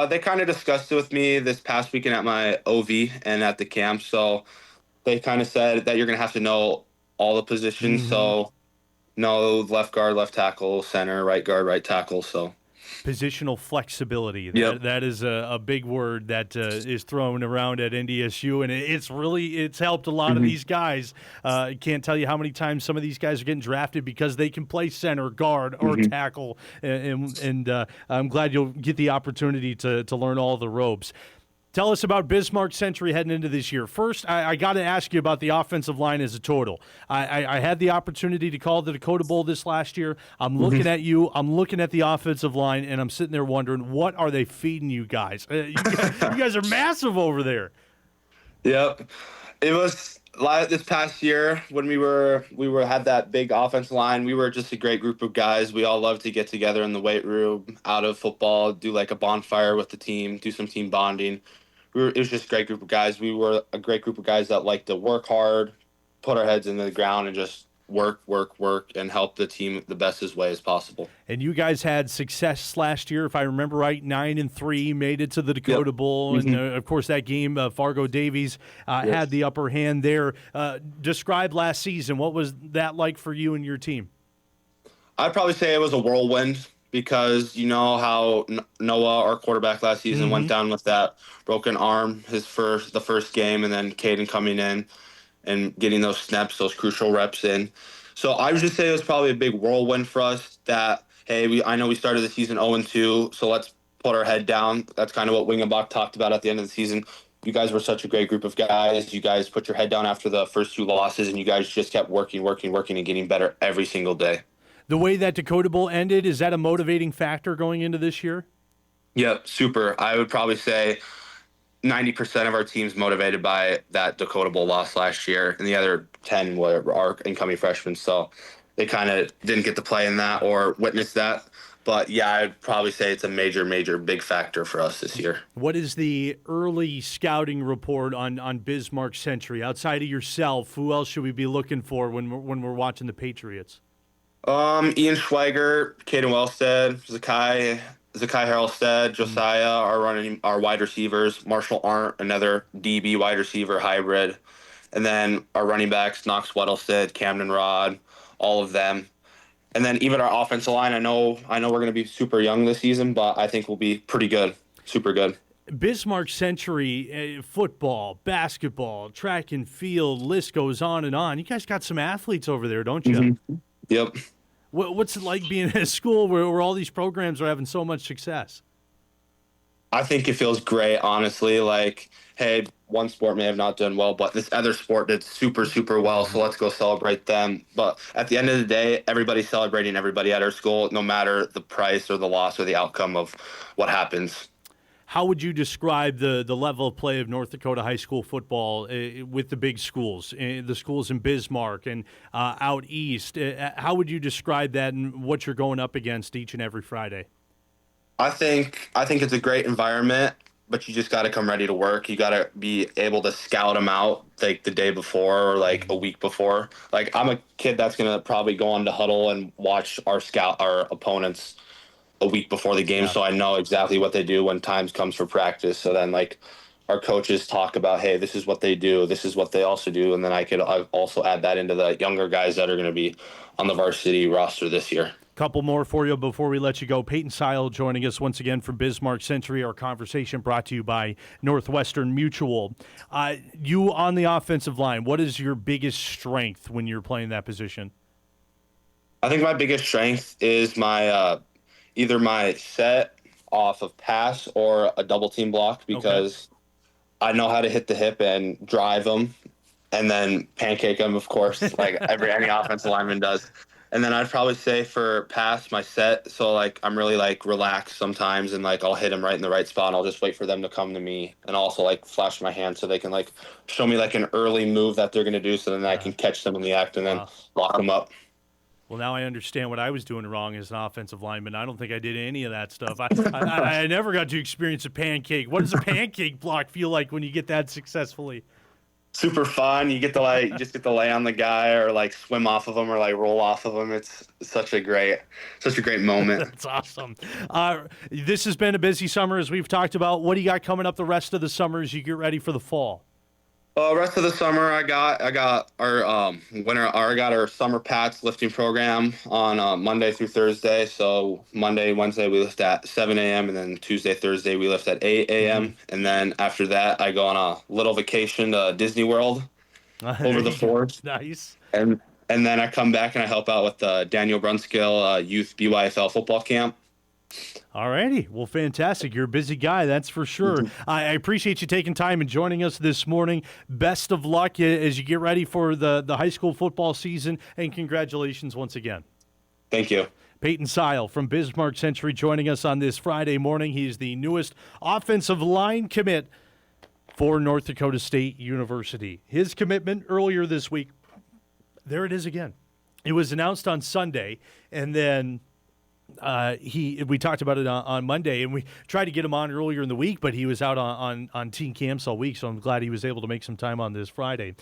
They kind of discussed it with me this past weekend at my OV and at the camp. So they kind of said that you're going to have to know all the positions. So know left guard, left tackle, center, right guard, right tackle. So positional flexibility. Yep. That is a big word that is thrown around at NDSU, and it's helped a lot of these guys. I can't tell you how many times some of these guys are getting drafted because they can play center, guard, or tackle, and I'm glad you'll get the opportunity to learn all the ropes. Tell us about Bismarck Century heading into this year. First, I got to ask you about the offensive line as a total. I had the opportunity to call the Dakota Bowl this last year. I'm looking at you. I'm looking at the offensive line, and I'm sitting there wondering, what are they feeding you guys? You guys are massive over there. Yep. It was this past year when we had that big offensive line. We were just a great group of guys. We all loved to get together in the weight room, out of football, do like a bonfire with the team, do some team bonding. It was just a great group of guys. We were a great group of guys that liked to work hard, put our heads into the ground, and just work, and help the team the best way as possible. And you guys had success last year, if I remember right, 9-3, made it to the Dakota Bowl. And, of course, that game, Fargo-Davies had the upper hand there. Describe last season. What was that like for you and your team? I'd probably say it was a whirlwind because you know how Noah, our quarterback last season, went down with that broken arm the first game, and then Caden coming in and getting those snaps, those crucial reps in. So I would just say it was probably a big whirlwind for us that, hey, I know we started the season 0-2, so let's put our head down. That's kind of what Wingenbach talked about at the end of the season. You guys were such a great group of guys. You guys put your head down after the first 2 losses, and you guys just kept working, and getting better every single day. The way that Dakota Bowl ended, is that a motivating factor going into this year? Yep, super. I would probably say 90% of our team's motivated by that Dakota Bowl loss last year, and the other 10 were our incoming freshmen. So they kind of didn't get to play in that or witness that. But, yeah, I'd probably say it's a major, big factor for us this year. What is the early scouting report on Bismarck Century? Outside of yourself, who else should we be looking for when we're watching the Patriots? Ian Schweiger, Caden Wellstead, Zakai Harrelstead, Josiah, our wide receivers, Marshall Arndt, another DB wide receiver hybrid, and then our running backs, Knox Weddlestead, Camden Rod, all of them. And then even our offensive line, I know we're going to be super young this season, but I think we'll be pretty good, super good. Bismarck Century, football, basketball, track and field, list goes on and on. You guys got some athletes over there, don't you? Mm-hmm. Yep. What's it like being at a school where all these programs are having so much success? I think it feels great, honestly. Like, hey, one sport may have not done well, but this other sport did super, super well, so let's go celebrate them. But at the end of the day, everybody's celebrating everybody at our school, no matter the price or the loss or the outcome of what happens. How would you describe the level of play of North Dakota high school football with the big schools, the schools in Bismarck and out east? How would you describe that and what you're going up against each and every Friday? I think it's a great environment, but you just got to come ready to work. You got to be able to scout them out like the day before or like a week before. Like, I'm a kid that's going to probably go on to huddle and watch our opponents a week before the game, so I know exactly what they do when times comes for practice. So then, like, our coaches talk about, hey, this is what they do, this is what they also do, and then I could also add that into the younger guys that are going to be on the varsity roster this year. Couple more for you before we let you go. Peyton Seil joining us once again from Bismarck Century. Our conversation brought to you by Northwestern Mutual. You on the offensive line, what is your biggest strength when you're playing that position? I think my biggest strength is my either my set off of pass or a double team block, because I know how to hit the hip and drive them and then pancake them, of course, like any offensive lineman does. And then I'd probably say for pass, my set. So like, I'm really like relaxed sometimes, and like, I'll hit them right in the right spot, and I'll just wait for them to come to me, and also like flash my hand so they can like show me like an early move that they're going to do, so then I can catch them in the act and then lock them up. Well, now I understand what I was doing wrong as an offensive lineman. I don't think I did any of that stuff. I never got to experience a pancake. What does a pancake block feel like when you get that successfully? Super fun. You get to like just get to lay on the guy or like swim off of him or like roll off of him. It's such a great moment. That's awesome. This has been a busy summer, as we've talked about. What do you got coming up the rest of the summer as you get ready for the fall? Rest of the summer, I got our I got our summer PATS lifting program on Monday through Thursday. So Monday, Wednesday we lift at 7 a.m. and then Tuesday, Thursday we lift at 8 a.m. Mm-hmm. And then after that, I go on a little vacation to Disney World over the 4th. Nice. And then I come back and I help out with the Daniel Brunskill Youth BYFL football camp. All righty. Well, fantastic. You're a busy guy, that's for sure. Mm-hmm. I appreciate you taking time and joining us this morning. Best of luck as you get ready for the high school football season, and congratulations once again. Thank you. Peyton Seil from Bismarck Century joining us on this Friday morning. He's the newest offensive line commit for North Dakota State University. His commitment earlier this week, there it is again. It was announced on Sunday, and then we talked about it on Monday, and we tried to get him on earlier in the week, but he was out on team camps all week, so I'm glad he was able to make some time on this Friday.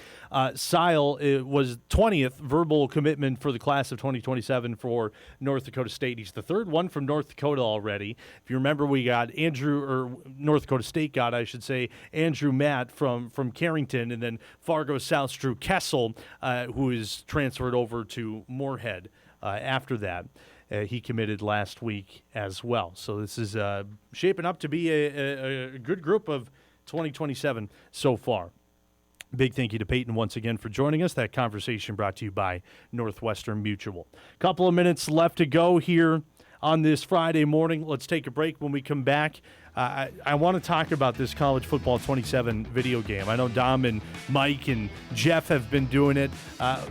Seil was 20th verbal commitment for the class of 2027 for North Dakota State. He's the third one from North Dakota already. If you remember, we got North Dakota State got, I should say, Andrew Matt from Carrington, and then Fargo South's Drew Kessel, who is transferred over to Moorhead after that. He committed last week as well. So this is shaping up to be a good group of 2027 so far. Big thank you to Peyton once again for joining us. That conversation brought to you by Northwestern Mutual. Couple of minutes left to go here on this Friday morning. Let's take a break. When we come back, I want to talk about this College Football 27 video game. I know Dom and Mike and Jeff have been doing it.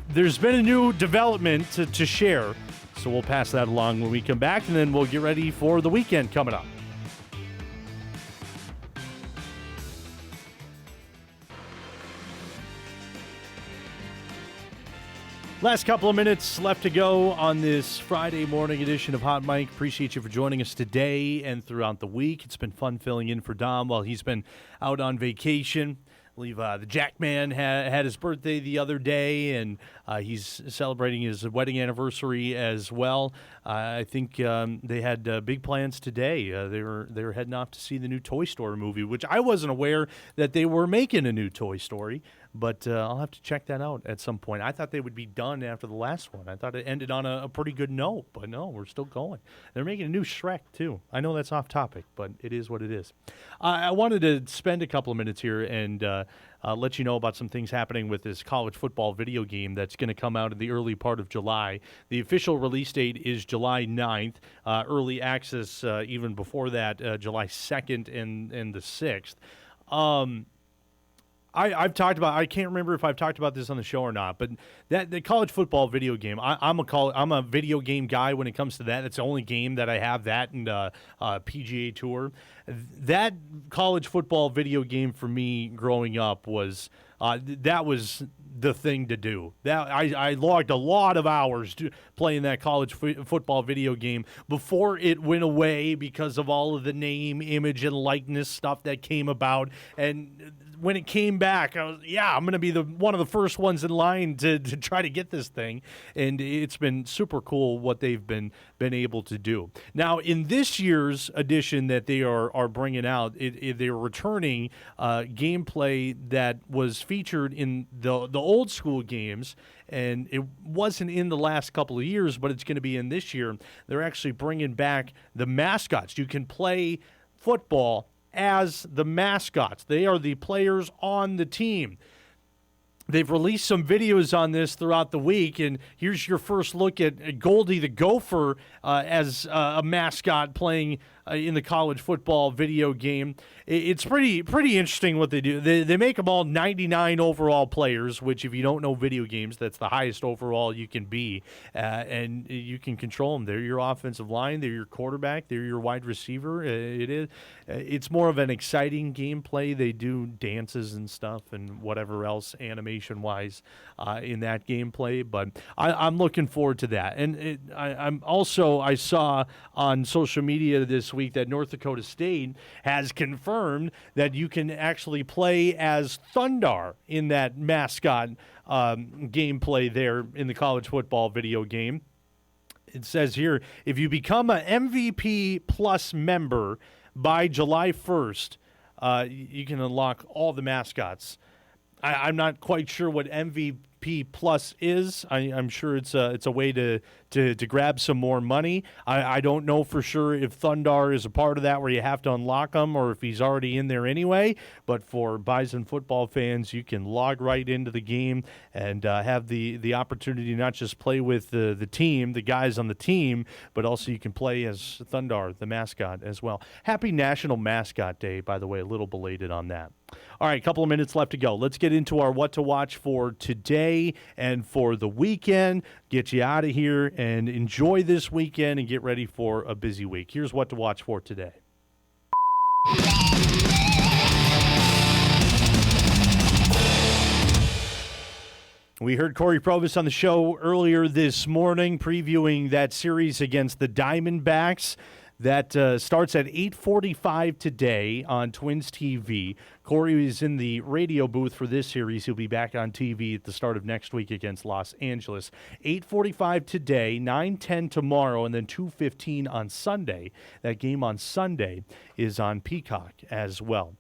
There's been a new development to share. So we'll pass that along when we come back, and then we'll get ready for the weekend coming up. Last couple of minutes left to go on this Friday morning edition of Hot Mike. Appreciate you for joining us today and throughout the week. It's been fun filling in for Dom while he's been out on vacation. I believe the Jackman had his birthday the other day, and he's celebrating his wedding anniversary as well. I think they had big plans today. They were heading off to see the new Toy Story movie, which I wasn't aware that they were making a new Toy Story. But I'll have to check that out at some point. I thought they would be done after the last one. I thought it ended on a pretty good note, but no, we're still going. They're making a new Shrek, too. I know that's off topic, but it is what it is. I wanted to spend a couple of minutes here and let you know about some things happening with this college football video game that's going to come out in the early part of July. The official release date is July 9th. Early access even before that, July 2nd and the 6th. I've talked about. I can't remember if I've talked about this on the show or not, but the college football video game. I'm a video game guy when it comes to that. It's the only game that I have, that and PGA Tour. That college football video game for me growing up was that was the thing to do. That I logged a lot of hours playing that college football video game before it went away because of all of the name, image, and likeness stuff that came about. And when it came back, I'm going to be one of the first ones in line to try to get this thing. And it's been super cool what they've been able to do. Now, in this year's edition that they are bringing out, they're returning gameplay that was featured in the old school games, and it wasn't in the last couple of years, but it's going to be in this year. They're actually bringing back the mascots. You can play football as the mascots. They are the players on the team. They've released some videos on this throughout the week, and here's your first look at Goldie the Gopher as a mascot playing in the college football video game. It's pretty interesting what they do. They make them all 99 overall players, which if you don't know video games, that's the highest overall you can be, and you can control them. They're your offensive line, they're your quarterback, they're your wide receiver. It's more of an exciting gameplay. They do dances and stuff and whatever else animation-wise in that gameplay, but I'm looking forward to that. And I saw on social media this week that North Dakota State has confirmed that you can actually play as Thundar in that mascot gameplay there in the college football video game. It says here, if you become an MVP Plus member by July 1st, you can unlock all the mascots. I'm not quite sure what MVP Plus is. I'm sure it's a way to grab some more money. I don't know for sure if Thundar is a part of that where you have to unlock him or if he's already in there anyway. But for Bison football fans, you can log right into the game and have the opportunity to not just play with the team, the guys on the team, but also you can play as Thundar, the mascot, as well. Happy National Mascot Day, by the way, a little belated on that. All right, a couple of minutes left to go. Let's get into our what to watch for today and for the weekend. Get you out of here and enjoy this weekend and get ready for a busy week. Here's what to watch for today. We heard Cory Provus on the show earlier this morning previewing that series against the Diamondbacks. That starts at 8:45 today on Twins TV. Cory is in the radio booth for this series. He'll be back on TV at the start of next week against Los Angeles. 8:45 today, 9:10 tomorrow, and then 2:15 on Sunday. That game on Sunday is on Peacock as well.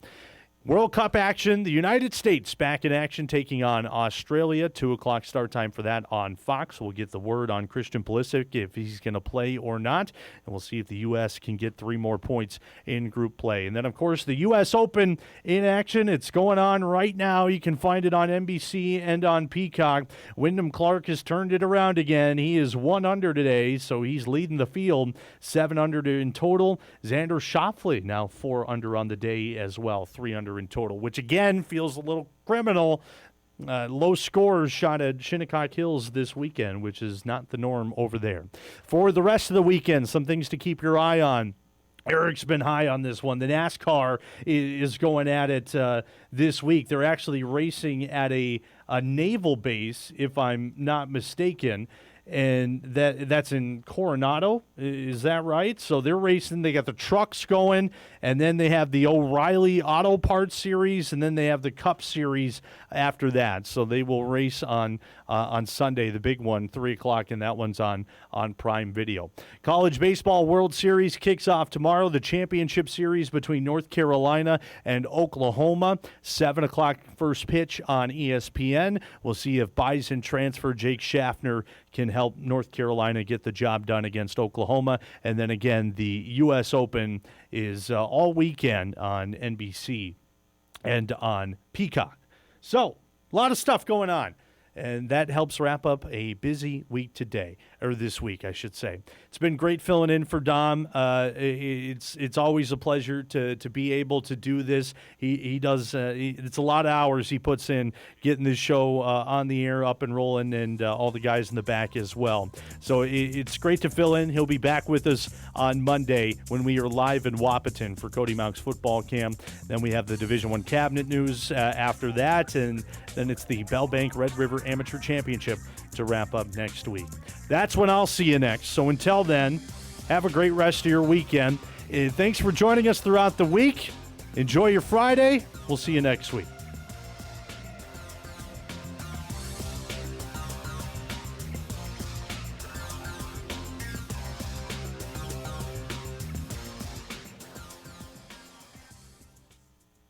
World Cup action, the United States back in action taking on Australia. 2 o'clock start time for that on Fox. We'll get the word on Christian Pulisic if he's going to play or not, and we'll see if the U.S. can get 3 more points in group play. And then, of course, the U.S. Open in action. It's going on right now. You can find it on NBC and on Peacock. Wyndham Clark has turned it around again. He is 1 under today, so he's leading the field. 7 under in total. Xander Schauffele now 4 under on the day as well. 3 under in total, which again feels a little criminal. Low scores shot at Shinnecock Hills this weekend, which is not the norm over there. For the rest of the weekend, some things to keep your eye on. Eric's been high on this one. The NASCAR is going at it this week. They're actually racing at a naval base, if I'm not mistaken. and that's in Coronado. Is that right? So they're racing. They got the trucks going, and then they have the O'Reilly Auto Parts Series, and then they have the Cup Series after that. So they will race on Sunday, the big one, 3 o'clock, and that one's on Prime Video. College Baseball World Series kicks off tomorrow. The championship series between North Carolina and Oklahoma, 7 o'clock first pitch on ESPN. We'll see if Bison transfer Jake Schaffner can help North Carolina get the job done against Oklahoma. And then again, the U.S. Open is all weekend on NBC and on Peacock. So, a lot of stuff going on. And that helps wrap up a busy week today, or this week, I should say. It's been great filling in for Dom. It's always a pleasure to be able to do this. He does. It's a lot of hours he puts in getting this show on the air, up and rolling, and all the guys in the back as well. So it's great to fill in. He'll be back with us on Monday when we are live in Wahpeton for Cody Mauch's football camp. Then we have the Division I cabinet news after that, and then it's the Bell Bank Red River Amateur Championship to wrap up next week. That's when I'll see you next. So until then, have a great rest of your weekend. Thanks for joining us throughout the week. Enjoy your Friday. We'll see you next week.